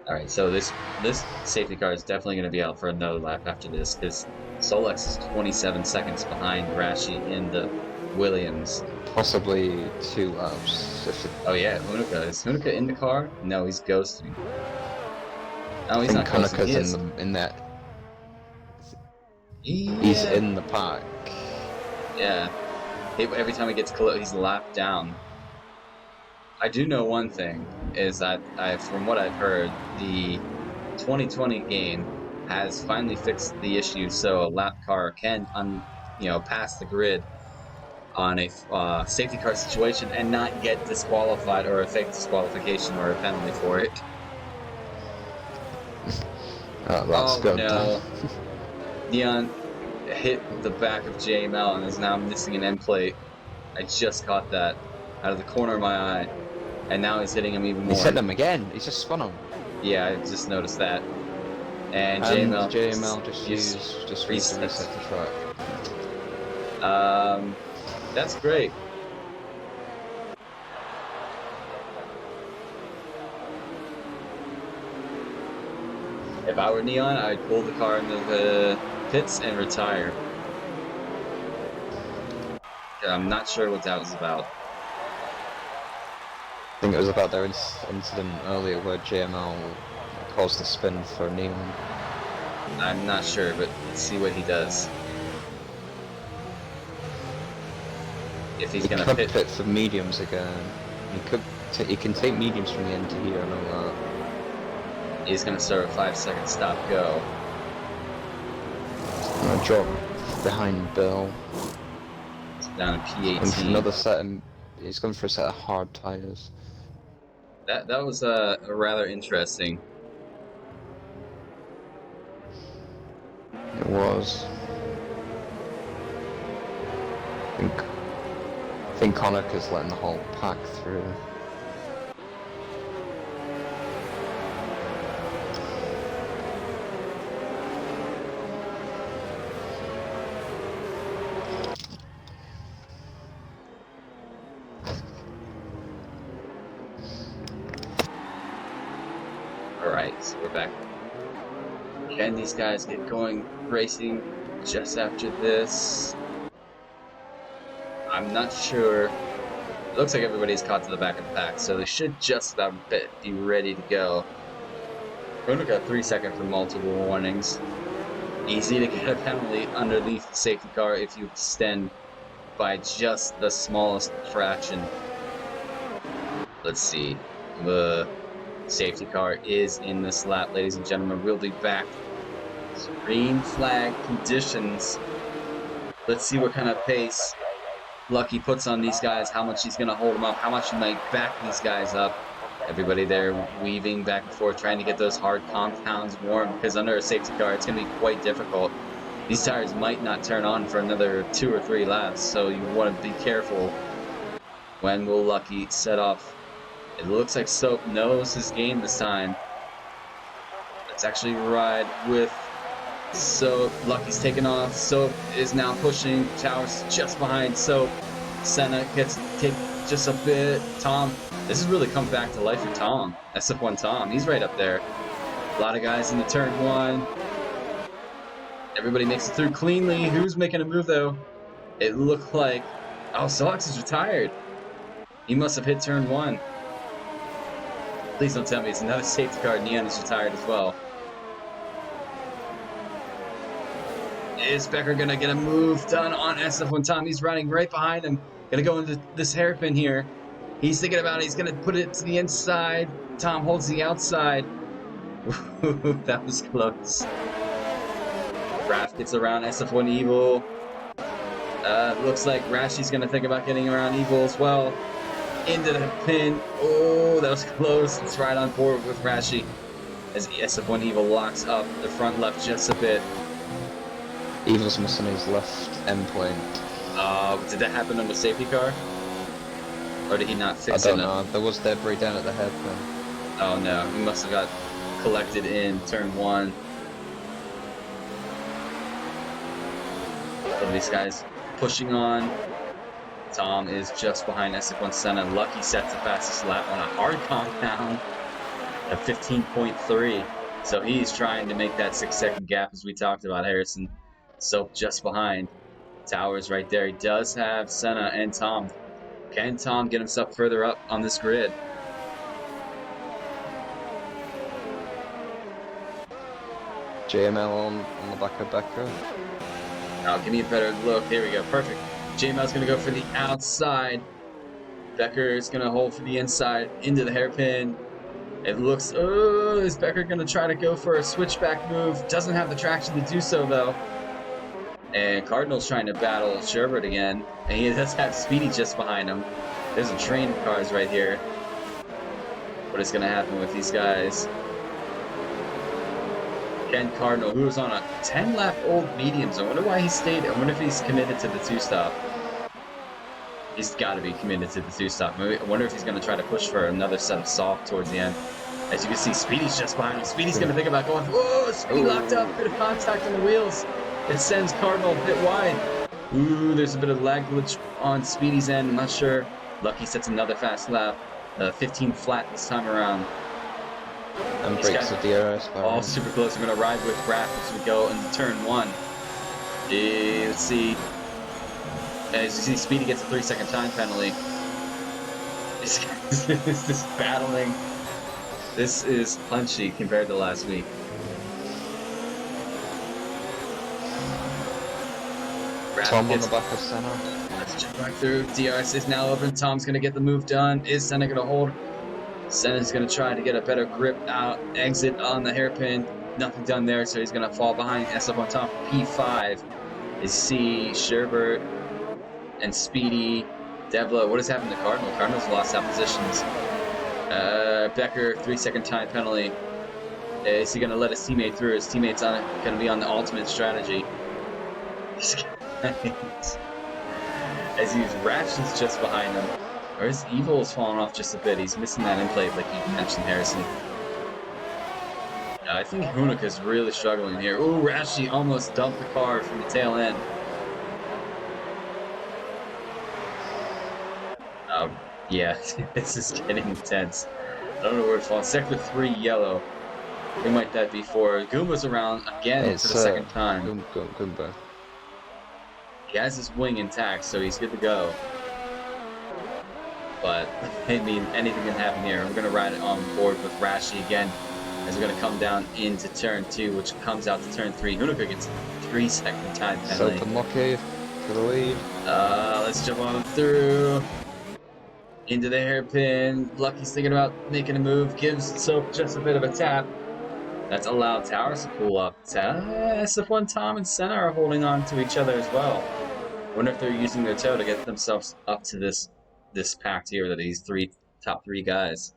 All right, so this safety car is definitely going to be out for another lap after this because Solex is 27 seconds behind Rashi in the Williams. Possibly 2 laps. Oh yeah, Hunica. Is Hunica in the car? No, he's ghosting. No, he's not ghosting. He is. in that. Yeah. He's in the pack. Yeah. Every time he gets close, he's lapped down. I do know one thing, is that from what I've heard, the 2020 game has finally fixed the issue so a lap car can pass the grid on a safety car situation and not get disqualified or a fake disqualification or a penalty for it. That's good. No. Neon hit the back of JML and is now missing an end plate. I just caught that out of the corner of my eye. And now he's hitting him even more. He's hit him again. He's just spun him. Yeah, I just noticed that. And JML just reset the track. That's great. If I were Neon, I'd pull the car into the pits and retire. I'm not sure what that was about. I think it was about their incident earlier where JML caused the spin for Neon. I'm not sure, but let's see what he does. If he's gonna pit for mediums again. He can take mediums from the end to here, I know that. He's gonna start a 5-second stop go. Drop behind Bill. He's down in P18. And for another set he's going for a set of hard tires. That was rather interesting. It was. I think Connor is letting the whole pack through. Alright, so we're back. Can these guys get going racing just after this? I'm not sure. It looks like everybody's caught to the back of the pack, so they should just about be ready to go. Bruno got 3 seconds for multiple warnings. Easy to get a penalty underneath the safety car if you extend by just the smallest fraction. Let's see. The safety car is in this lap, ladies and gentlemen. We'll be back. Green flag conditions. Let's see what kind of pace Lucky puts on these guys, how much he's going to hold them up, how much he might back these guys up. Everybody there weaving back and forth, trying to get those hard compounds warm, because under a safety car, it's going to be quite difficult. These tires might not turn on for another 2 or 3 laps, so you want to be careful. When will Lucky set off? It looks like Soap knows his game this time. Let's actually ride with Soap. Lucky's taken off. Soap is now pushing. Towers just behind Soap. Senna gets take just a bit. Tom, this has really come back to life for Tom. SF1 Tom, he's right up there. A lot of guys in the turn 1. Everybody makes it through cleanly. Who's making a move though? It looked like, oh, Sox is retired. He must have hit turn 1. Please don't tell me it's another safety car. Neon is retired as well. Is Becker going to get a move done on SF1 Tom? He's running right behind him. Going to go into this hairpin here. He's thinking about it. He's going to put it to the inside. Tom holds the outside. That was close. Raph gets around SF1 Evil. Looks like Rashi's going to think about getting around Evil as well. Into the pin. Oh, that was close. It's right on board with Rashi as SF1 Evil locks up the front left just a bit. Evil's missing his left end point. Did that happen on the safety car? Or did he not fix it? I don't know. There was debris down at the hairpin. Oh no, he must have got collected in turn 1. Look at these guys pushing on. Tom is just behind SF1 Senna. Lucky sets the fastest lap on a hard compound at 15.3. So he's trying to make that 6-second gap as we talked about. Harrison Soap just behind. Towers right there. He does have Senna and Tom. Can Tom get himself further up on this grid? JML on the back of Becker. Now give me a better look. Here we go. Perfect. JML's going to go for the outside. Becker is going to hold for the inside into the hairpin. It looks, oh, is Becker going to try to go for a switchback move? Doesn't have the traction to do so, though. And Cardinal's trying to battle Sherbert again. And he does have Speedy just behind him. There's a train of cars right here. What is going to happen with these guys? Ken Cardinal, who was on a 10-lap old mediums. I wonder why he stayed. I wonder if he's committed to the 2-stop. He's got to be committed to the 2-stop. I wonder if he's going to try to push for another set of soft towards the end. As you can see, Speedy's just behind him. Speedy's going to think about going, whoa, Speedy locked up. Bit of contact on the wheels. It sends Cardinal a bit wide. Ooh, there's a bit of lag glitch on Speedy's end. I'm not sure. Lucky sets another fast lap. 15 flat this time around. And breaks the DRS. All super close. We're going to ride with Raph as we go into turn 1. Let's see. As you see, Speedy gets a 3-second time penalty. This is battling. This is punchy compared to last week. Tom on the back of Senna. Let's jump back through. DRS is now open. Tom's going to get the move done. Is Senna going to hold? Senna's going to try to get a better grip out. Exit on the hairpin. Nothing done there, so he's going to fall behind SF1 Tom for P5. Is C, Sherbert, and Speedy. Devla, what has happened to Cardinal? Cardinal's lost out positions. Becker, 3-second time penalty. Is he going to let his teammate through? His teammate's going to be on the ultimate strategy. As he's Ratchet's just behind him. Or his Evil is falling off just a bit. He's missing that in plate, like you mentioned, Harrison. I think Hunika's really struggling here. Ooh, Rashi almost dumped the car from the tail end. Yeah, this is getting intense. I don't know where it's falling. Sector 3, yellow. Who might that be for? Goomba's around again for It's the second time. Goomba. He has his wing intact, so he's good to go. But, I mean, anything can happen here. We're going to ride it on board with Rashi again as we're going to come down into turn 2, which comes out to turn 3. Hunuka gets 3-second time penalty. Soap and Lucky for the lead. Let's jump on through. Into the hairpin. Lucky's thinking about making a move. Gives Soap just a bit of a tap. That's allowed Towers to pull up. SF1 Tom and Senna are holding on to each other as well. Wonder if they're using their toe to get themselves up to this pact here, that these top three guys.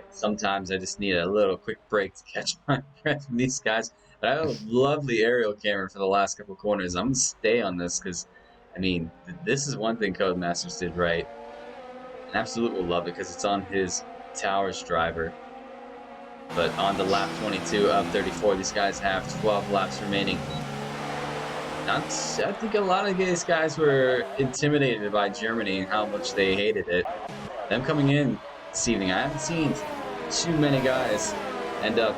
Sometimes I just need a little quick break to catch my breath from these guys. But I have a lovely aerial camera for the last couple corners. I'm going to stay on this because, I mean, this is one thing Codemasters did right. And Absolute will love it because it's on his Towers driver. But on to lap 22 of 34, these guys have 12 laps remaining. I think a lot of these guys were intimidated by Germany and how much they hated it. Them coming in this evening, I haven't seen too many guys end up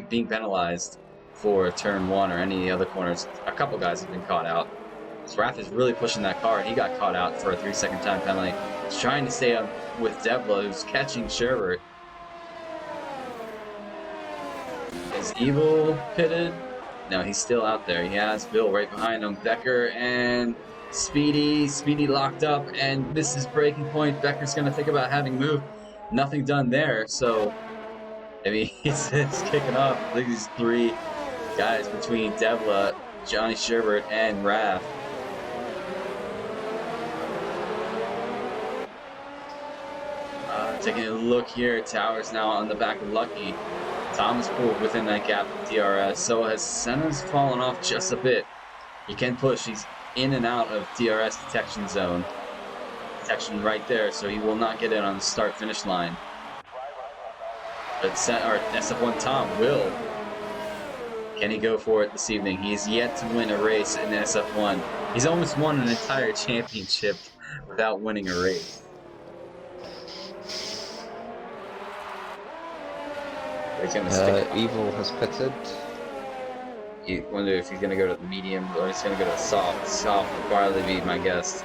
being penalized for turn 1 or any other corners. A couple guys have been caught out. Swrath is really pushing that car, and he got caught out for a 3-second time penalty. He's trying to stay up with Devla, who's catching Sherbert. Is Evil pitted? No, he's still out there. He has Bill right behind him. Becker and Speedy locked up and misses breaking point. Becker's going to think about having moved. Nothing done there, so I mean, it's kicking off. Look at these three guys between Devla, Johnny Sherbert, and Raph. Taking a look here, Towers now on the back of Lucky. Tom is pulled within that gap of DRS, so has Senna's fallen off just a bit. He can push, he's in and out of DRS detection zone. Detection right there, so he will not get in on the start-finish line. But SF1 Tom will. Can he go for it this evening? He's yet to win a race in SF1. He's almost won an entire championship without winning a race. Evil has pitted. You wonder if he's going to go to the medium or he's going to go to the soft. Soft would probably be my guess.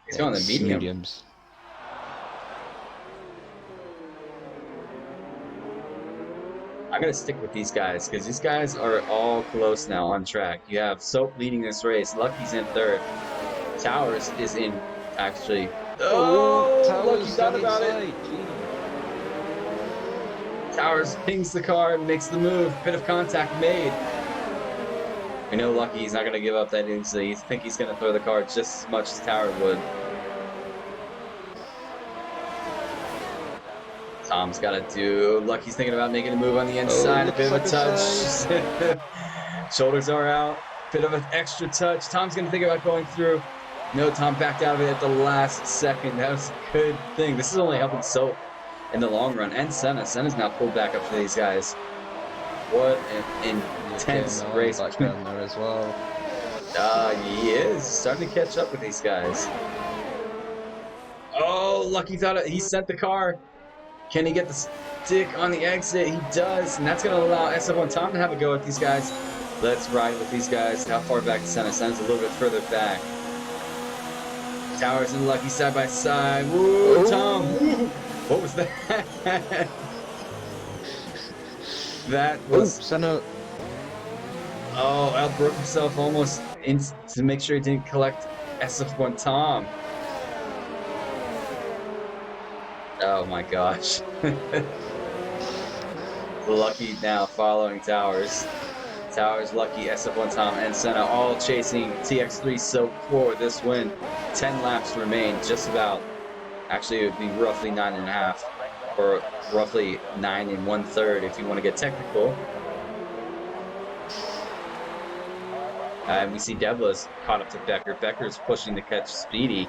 He's going to the medium. Mediums. I'm going to stick with these guys because these guys are all close now on track. You have Soap leading this race. Lucky's in third. Towers is in, actually. Oh, Towers Lucky thought about it. Towers pings the car and makes the move. Bit of contact made. We know Lucky, he's not going to give up that easily. I think he's going to throw the car just as much as Towers would. Tom's got to do. Lucky's thinking about making a move on the inside. A bit of a touch. Shoulders are out. Bit of an extra touch. Tom's going to think about going through. No, Tom backed out of it at the last second. That was a good thing. This is only helping Soap in the long run, and Senna's now pulled back up for these guys. What an intense race back down there as well. He is starting to catch up with these guys. Oh, Lucky thought it. He sent the car. Can he get the stick on the exit? He does, and that's going to allow SF1 Tom to have a go at these guys. Let's ride with these guys. How far back is Senna? Senna's a little bit further back. Towers and Lucky side by side. Woo, Tom. Woo. What was that? That was... Senna. Oh, outbroke himself almost to make sure he didn't collect SF1 Tom. Oh my gosh. Lucky now following Towers. Towers, Lucky, SF1 Tom, and Senna all chasing TX3 Soap for this win. 10 laps remain, just about. Actually, it would be roughly 9.5, or roughly 9 1/3 if you want to get technical. And we see Devla's caught up to Becker. Becker's pushing to catch Speedy.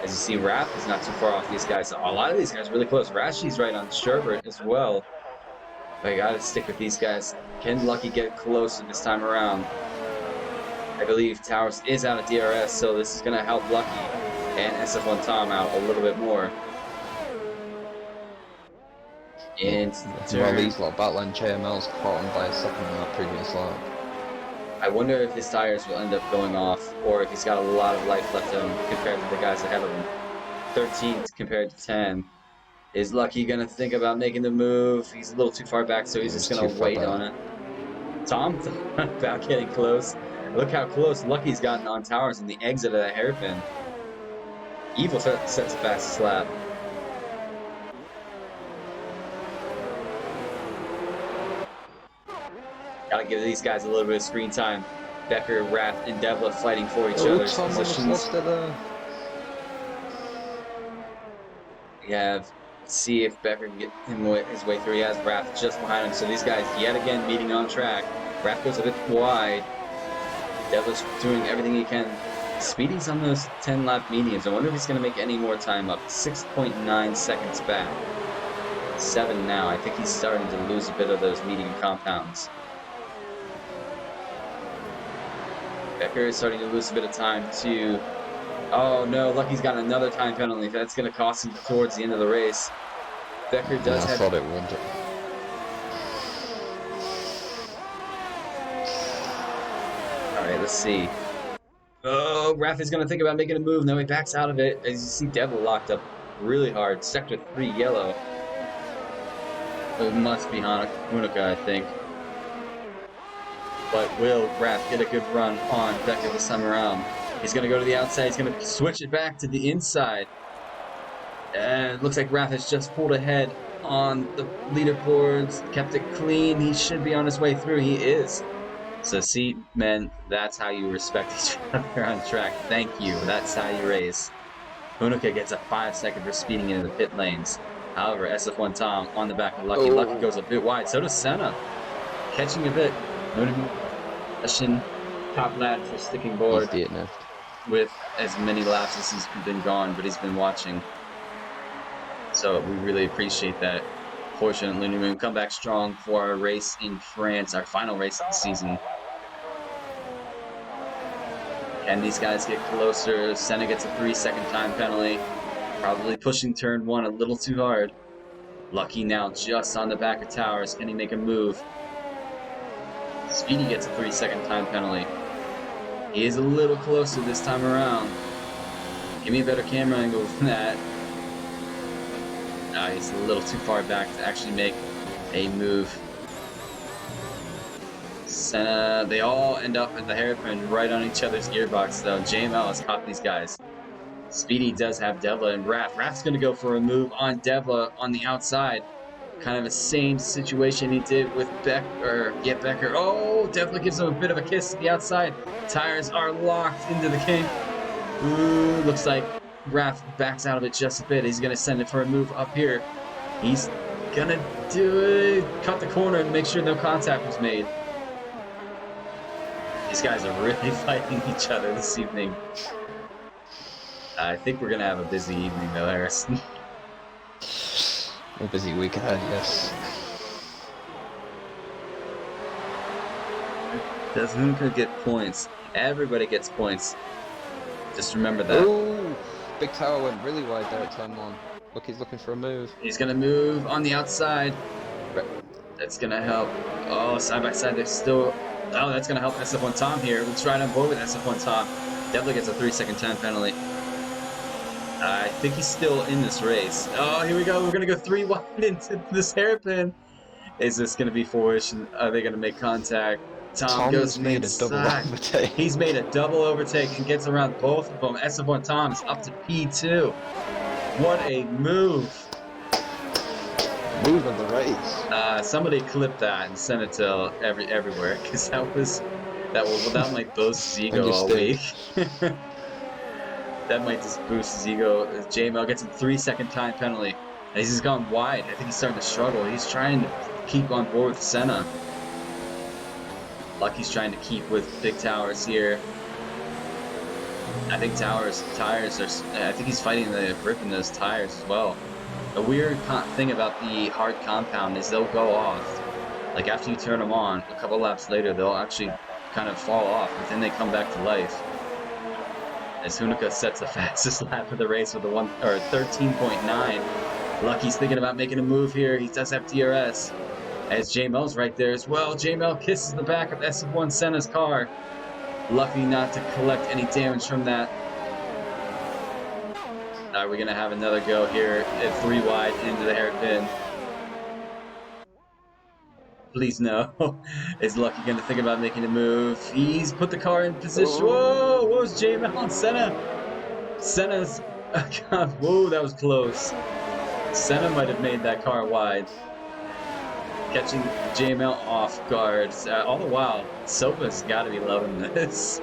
As you see, Raph is not too far off these guys. A lot of these guys are really close. Rashi's right on Sherbert as well. But I gotta stick with these guys. Can Lucky get closer this time around? I believe Towers is out of DRS, so this is gonna help Lucky and SF1 Tom out a little bit more. Yeah. And Well, these lot battling JML's caught him by a second in that previous lap. I wonder if his tires will end up going off, or if he's got a lot of life left in him compared to the guys ahead of him. 13th compared to 10. Is Lucky gonna think about making the move? He's a little too far back, so he's just gonna Too far wait on back. it. Tom about getting close. Look how close Lucky's gotten on Towers in the exit of that hairpin. Evil sets the fastest lap. Gotta give these guys a little bit of screen time. Becker, Rath, and Devla fighting for each other's Tom positions. almost lost it there. We have, see if Becker can get his way through. He has Rath just behind him. So these guys yet again meeting on track. Rath goes a bit wide. Devla's doing everything he can. Speedy's on those 10-lap mediums. I wonder if he's going to make any more time up. 6.9 seconds back. 7 now. I think he's starting to lose a bit of those medium compounds. Becker is starting to lose a bit of time too. Oh no, Lucky's got another time penalty. That's going to cost him towards the end of the race. Becker does have... I thought it would. Alright, let's see. Oh, Raph is going to think about making a move. No, he backs out of it. As you see, Devil locked up really hard. Sector 3 yellow. It must be Hanukkah, I think. But will Raph get a good run on Becker this time around? He's going to go to the outside. He's going to switch it back to the inside. And it looks like Raph has just pulled ahead on the leaderboards. Kept it clean. He should be on his way through. He is. So see, men, that's how you respect each other on track. Thank you. That's how you race. Hanukkah gets a 5-second for speeding into the pit lanes. However, SF1 Tom on the back of Lucky. Lucky goes a bit wide. So does Senna. Catching a bit. Russian top lad for sticking board with as many laps as he's been gone, but he's been watching. So we really appreciate that. Fortunately, we come back strong for our race in France, our final race of the season. Can these guys get closer? Senna gets a 3-second time penalty. Probably pushing turn 1 a little too hard. Lucky now just on the back of Towers. Can he make a move? Speedy gets a 3-second time penalty. He is a little closer this time around. Give me a better camera angle than that. He's a little too far back to actually make a move. Senna, they all end up at the hairpin right on each other's gearbox, though. JML has caught these guys. Speedy does have Devla and Raph. Raph's going to go for a move on Devla on the outside. Kind of the same situation he did with Becker. Oh, Devla gives him a bit of a kiss to the outside. Tires are locked into the kink. Ooh, looks like Raph backs out of it just a bit. He's going to send it for a move up here. He's going to do it. Cut the corner and make sure no contact was made. These guys are really fighting each other this evening. I think we're going to have a busy evening, though, Harrison. A busy week ahead, yes. Does Hanukkah get points? Everybody gets points. Just remember that. Ooh, big tower went really wide there at turn 1. Look, he's looking for a move. He's going to move on the outside. That's going to help. Oh, side by side, they're still... Oh, that's going to help SF1 Tom here. Let's ride on board with SF1 Tom. Definitely gets a 3-second time penalty. I think he's still in this race. Oh, here we go. We're going to go 3 wide into this hairpin. Is this going to be foolish? Are they going to make contact? Tom goes made a double overtake. He's made a double overtake and gets around both of them. SF1 Tom is up to P2. What a move. Move of the race. Somebody clip that and send it to everywhere, because that might boost his ego all week. That might just boost his ego. JML gets a 3-second time penalty. And he's gone wide. I think he's starting to struggle. He's trying to keep on board with Senna. Lucky's trying to keep with Big Towers here. I think Towers' tires are... I think he's fighting the grip in those tires as well. The weird thing about the hard compound is they'll go off Like after you turn them on, a couple laps later, they'll actually kind of fall off, but then they come back to life. As Hunica sets the fastest lap of the race with a 13.9. Lucky's thinking about making a move here. He does have DRS. As JML's right there as well. JML kisses the back of SF1 Senna's car. Lucky not to collect any damage from that. Are we going to have another go here at 3 wide into the hairpin? Please no. Is Lucky going to think about making a move? He's put the car in position. Whoa! What was JML on Senna? Senna's... God, whoa, that was close. Senna might have made that car wide. Catching JML off guard. All the while, Sopa's got to be loving this.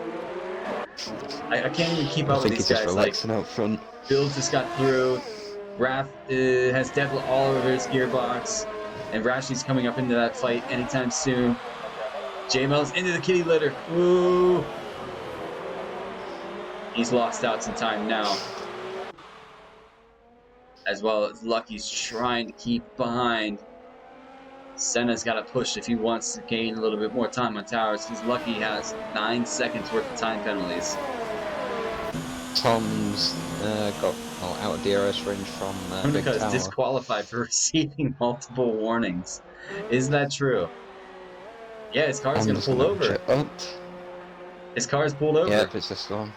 I can't even keep up with these guys. Just relaxing out front. Bill just got through. Raph has Devil all over his gearbox. And Rashi's coming up into that fight anytime soon. JML's into the kitty litter. Ooh. He's lost out some time now. As well as Lucky's trying to keep behind. Senna's got to push if he wants to gain a little bit more time on towers, because Lucky has 9 seconds worth of time penalties. Tom's got out of DRS range from Big Hunica Tower. is disqualified for receiving multiple warnings. Is that true? Yeah, his car's going to pull over. His car's pulled over. Yeah, it's just gone.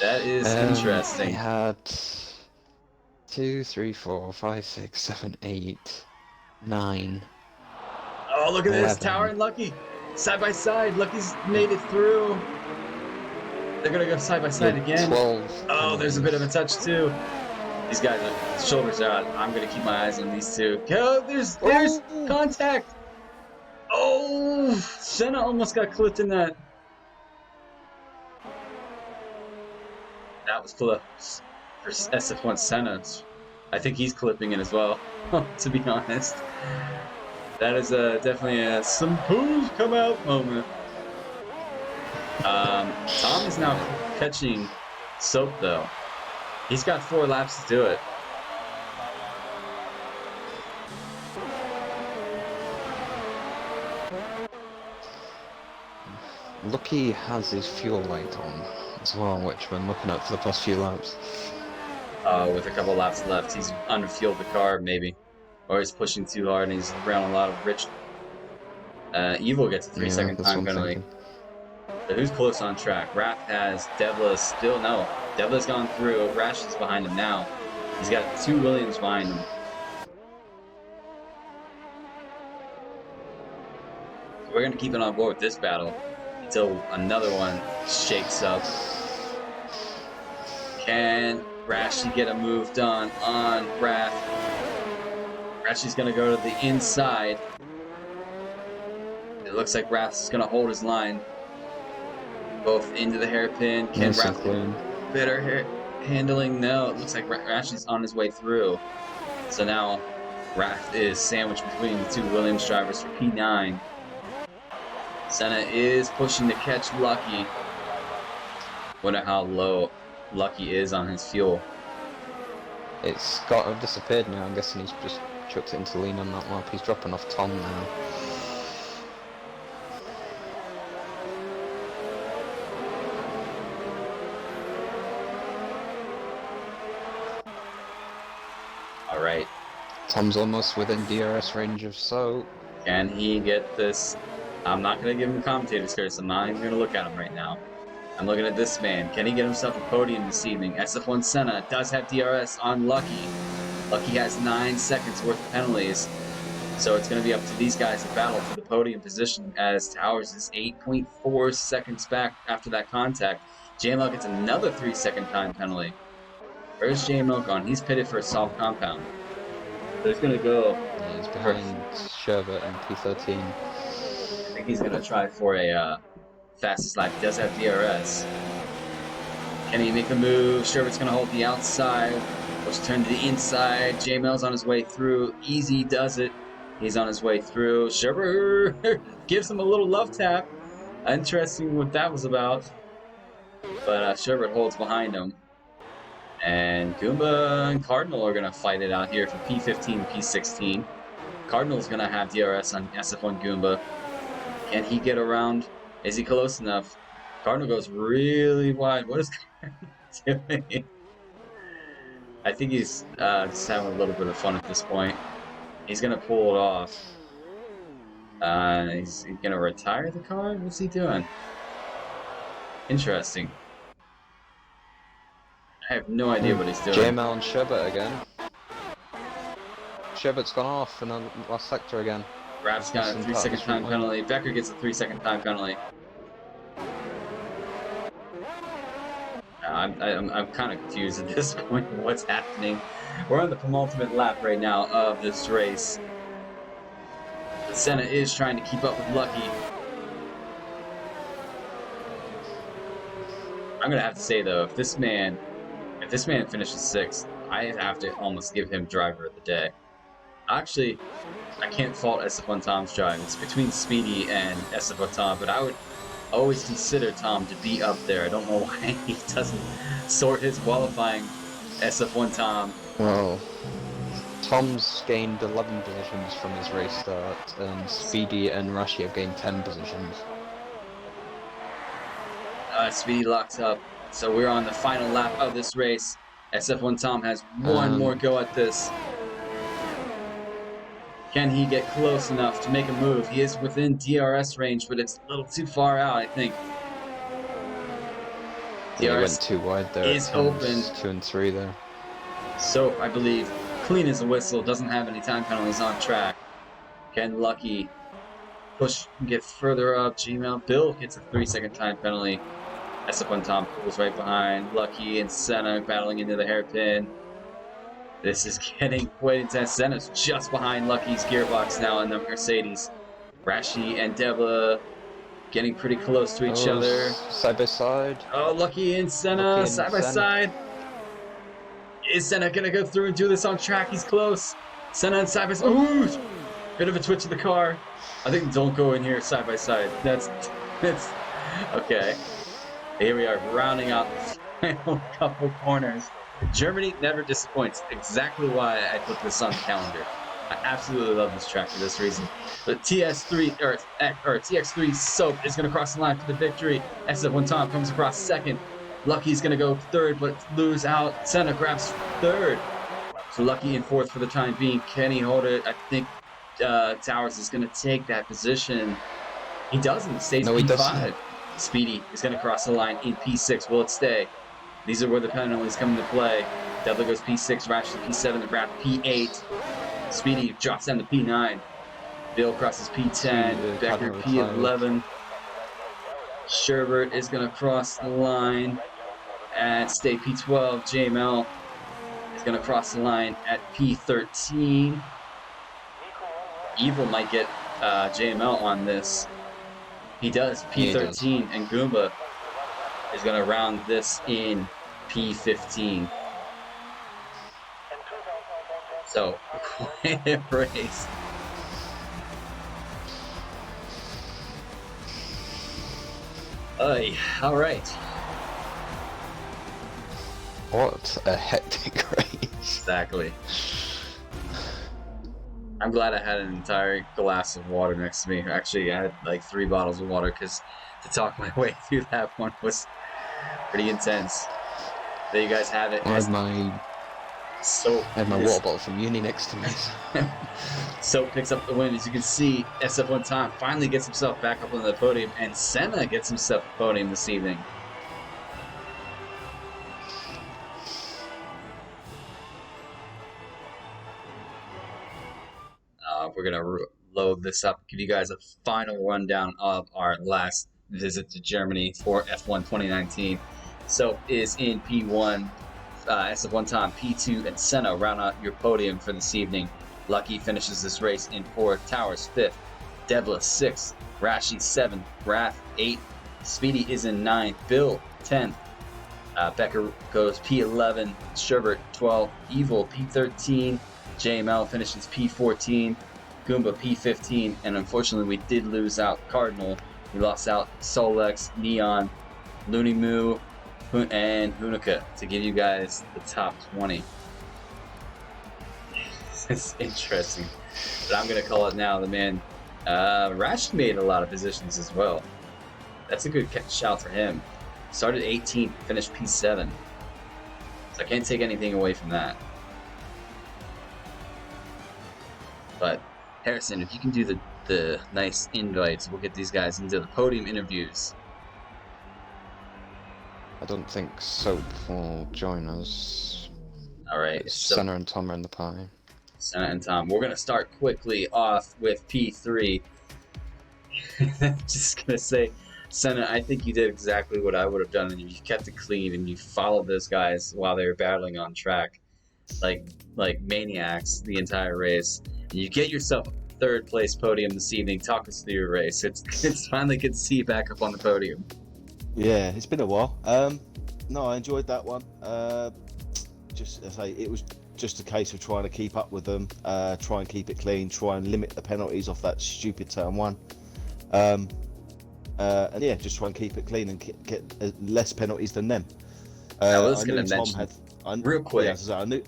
That is interesting. He had 2, 3, 4, 5, 6, 7, 8, 9. Oh, look at 11. This Tower and Lucky side by side. Lucky's made it through. They're gonna go side by side again. 12. Oh, there's a bit of a touch too. These guys, shoulders are out. I'm gonna keep my eyes on these two. Oh, there's contact. Oh, Senna almost got clipped in that. That was close for SF1 Senna. I think he's clipping it as well, to be honest. That is definitely a some pools come out moment. Tom is now catching Soap though. He's got 4 laps to do it. Lucky has his fuel light on as well, which we're looking at for the past few laps. With a couple laps left, he's underfueled the car maybe, or he's pushing too hard and he's around a lot of rich. Evil gets a 3-second time penalty. So who's close on track? Raph has Devla still no. Devla's gone through. Rash is behind him now. He's got 2 Williams behind him. So we're gonna keep it on board with this battle until another one shakes up. Can Rashi get a move done on Raph? Rashi's gonna go to the inside. It looks like Raph's gonna hold his line. Both into the hairpin. Can Raph better handling? No, it looks like Rashi's on his way through. So now Raph is sandwiched between the 2 Williams drivers for P9. Senna is pushing to catch Lucky. Wonder how low Lucky is on his fuel. It's got to have disappeared now. I'm guessing he's just chucked it into lean on that lap. He's dropping off Tom now. Alright. Tom's almost within DRS range of Soap. Can he get this? I'm not going to give him commentator's curse. I'm not even going to look at him right now. I'm looking at this man. Can he get himself a podium this evening? SF1 Senna does have DRS on Lucky. Lucky has 9 seconds worth of penalties. So it's going to be up to these guys to battle for the podium position as Towers is 8.4 seconds back after that contact. JML gets another 3-second time penalty. Where's JML gone? He's pitted for a soft compound. So he's going to go. Yeah, he's behind Sherbert in P13. I think he's going to try for a fastest lap. He does have DRS. Can he make the move? Sherbert's going to hold the outside. Let's turn to the inside. JML's on his way through. Easy does it. He's on his way through. Sherbert gives him a little love tap. Interesting what that was about. But Sherbert holds behind him. And Goomba and Cardinal are going to fight it out here for P15 and P16. Cardinal's going to have DRS on SF1 Goomba. Can he get around? Is he close enough? Cardinal goes really wide. What is Cardinal doing? I think he's just having a little bit of fun at this point. He's going to pull it off. He's going to retire the car? What's he doing? Interesting. I have no idea what he's doing. JML and Sherbert again. Sherbert's gone off in the last sector again. Raph's got a 3-second time penalty. Becker gets a 3-second time penalty. I'm kind of confused at this point what's happening. We're on the penultimate lap right now of this race. Senna is trying to keep up with Lucky. I'm gonna have to say though, if this man finishes 6th, I have to almost give him driver of the day. Actually, I can't fault SF1 Tom's drive. It's between Speedy and SF1 Tom, but I would always consider Tom to be up there. I don't know why he doesn't sort his qualifying SF1 Tom. Well, Tom's gained 11 positions from his race start, and Speedy and Rashi have gained 10 positions. Speedy locks up. So we're on the final lap of this race. SF1 Tom has one more go at this. Can he get close enough to make a move? He is within DRS range, but it's a little too far out, I think. DRS he went too wide there. Is open. 2 and 3 there. So, I believe, clean as a whistle, doesn't have any time penalties on track. Can Lucky push and get further up? Gmail. Bill gets a 3-second time penalty. SF1 Tom pulls right behind. Lucky and Senna battling into the hairpin. This is getting quite intense. Senna's just behind Lucky's gearbox now in the Mercedes. Rashi and Debla getting pretty close to each other. Side by side. Oh, Lucky and Senna side by side. Is Senna gonna go through and do this on track? He's close. Senna and side by side. Ooh! Bit of a twitch of the car. I think don't go in here side by side. That's okay. Here we are rounding out the final couple corners. Germany never disappoints. Exactly why I put this on the calendar. I absolutely love this track for this reason. The TX3 Soap is going to cross the line for the victory. SF1 Tom comes across 2nd. Lucky's going to go 3rd, but lose out. Senna grabs 3rd. So Lucky in 4th for the time being. Can he hold it? I think Towers is going to take that position. He doesn't. Stays P5. Doesn't. Speedy is going to cross the line in P6. Will it stay? These are where the penalties come into play. Devlin goes P6, Rash to P7, the Raph P8. Speedy drops down to P9. Bill crosses P10, Becker P11. Sherbert is going to cross the line and stay P12. JML is going to cross the line at P13. Evil might get JML on this. He does, P13, and Goomba is going to round this in P15. So, quite a race. All right. What a hectic race. Exactly. I'm glad I had an entire glass of water next to me. Actually, I had like 3 bottles of water because to talk my way through that one was pretty intense. There you guys have it. I had my water bottle from uni next to me. Soap picks up the win. As you can see, SF1 Tom finally gets himself back up on the podium, and Senna gets himself a podium this evening. We're going to load this up, give you guys a final rundown of our last visit to Germany for F1 2019. So is in P1, SF1 Tom, P2, and Senna round out your podium for this evening. Lucky finishes this race in 4th, Towers 5th, Devla 6th, Rashi 7th, Raph 8th, Speedy is in 9th, Bill 10th, Becker goes P11, Sherbert 12th, Evil P13, JML finishes P14, Goomba P15, and unfortunately we did lose out Cardinal. We lost out Solex, Neon, Looney Moo, and Hunica to give you guys the top 20. It's interesting, but I'm gonna call it now. The man, Rash made a lot of positions as well. That's a good shout for him. Started 18th, finished P7. So I can't take anything away from that. But Harrison, if you can do the nice invites, we'll get these guys into the podium interviews. I don't think Soap will join us. All right, so Senna and Tom are in the pie. Senna and Tom. We're gonna start quickly off with P3. Just gonna say, Senna, I think you did exactly what I would have done, and you kept it clean, and you followed those guys while they were battling on track, like maniacs, the entire race. And you get yourself a third place podium this evening. Talk us through your race. It's finally good to see you back up on the podium. Yeah, it's been a while. No, I enjoyed that one. Just as I say, it was just a case of trying to keep up with them, try and keep it clean, try and limit the penalties off that stupid turn one. And yeah, just try and keep it clean and get less penalties than them. I was going to mention real quick. Yeah, so I knew.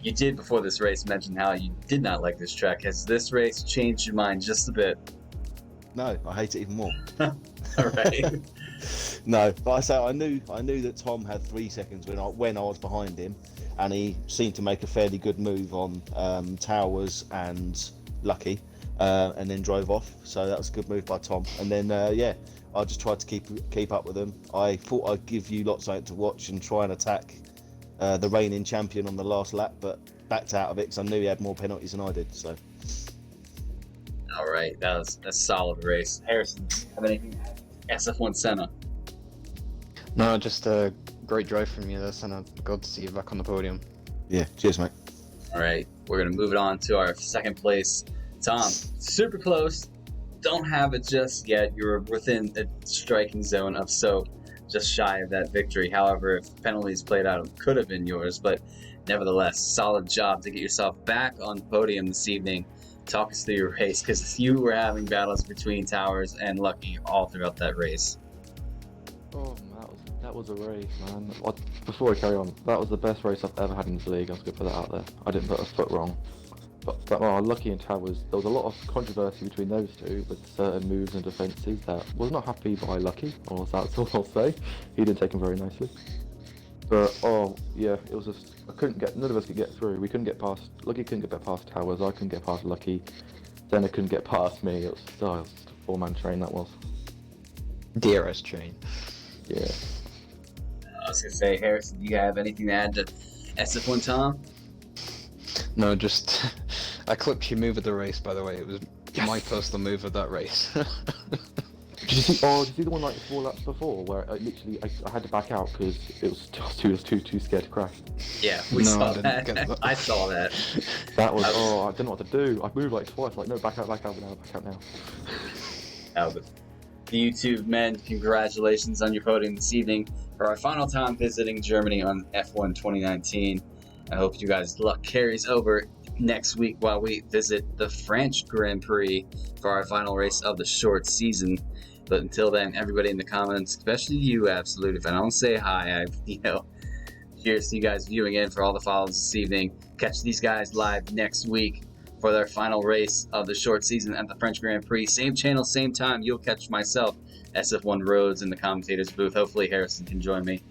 You did before this race mention how you did not like this track. Has this race changed your mind just a bit? No, I hate it even more. All right. No, but I say I knew that Tom had 3 seconds when I was behind him, and he seemed to make a fairly good move on Towers and Lucky, and then drove off. So that was a good move by Tom. And then yeah, I just tried to keep up with him. I thought I'd give you lots something to watch and try and attack the reigning champion on the last lap, but backed out of it because I knew he had more penalties than I did. So. All right, that's a solid race. Harrison, have anything to add? SF1 Senna. No, just a great drive from you there, Senna. Good to see you back on the podium. Yeah, cheers, mate. All right, we're gonna move it on to our second place. Tom, super close. Don't have it just yet. You're within a striking zone of Soap, just shy of that victory. However, if penalties played out, it could have been yours. But nevertheless, solid job to get yourself back on the podium this evening. Talk us through your race, because you were having battles between Towers and Lucky all throughout that race. Oh, that was a race, man. Before I carry on, that was the best race I've ever had in this league. I'm just gonna put that out there. I didn't put a foot wrong. But Lucky and Towers, there was a lot of controversy between those two with certain moves and defences that was not happy by Lucky, or that's all I'll say. He didn't take them very nicely. But oh yeah, it was just none of us could get through. We couldn't get past Lucky, couldn't get past Towers. I couldn't get past Lucky. Senna couldn't get past me. It was just a 4-man train that was. DRS train. Yeah. I was gonna say, Harrison, do you have anything to add to SF1 Tom? No, just I clipped your move of the race. By the way, it was my personal move of that race. Did you see the one like 4 laps before where I had to back out because it was too scared to crash? Yeah, we No, saw I didn't that. get that. I saw that. That was I didn't know what to do. I moved like twice, like no, back out now. But the YouTube men, congratulations on your podium this evening for our final time visiting Germany on F1 2019. I hope you guys' luck carries over next week while we visit the French Grand Prix for our final race of the short season. But until then, everybody in the comments, especially you, Absolute, if I don't say hi, cheers to you guys viewing in for all the follows this evening. Catch these guys live next week for their final race of the short season at the French Grand Prix. Same channel, same time. You'll catch myself, SF1 Rhodes, in the commentator's booth. Hopefully Harrison can join me.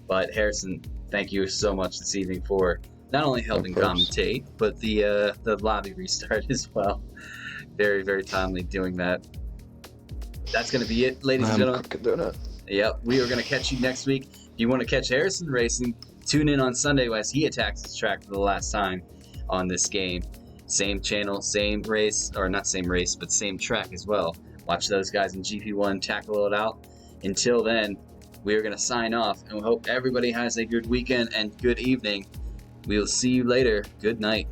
But Harrison, thank you so much this evening for not only helping commentate, but the lobby restart as well. Very, very timely doing that. That's going to be it, ladies and gentlemen. Yep, we are going to catch you next week. If you want to catch Harrison racing, tune in on Sunday as he attacks his track for the last time on this game. Same channel, same race, or not same race, but same track as well. Watch those guys in GP1 tackle it out. Until then, we are going to sign off, and we hope everybody has a good weekend and good evening. We'll see you later. Good night.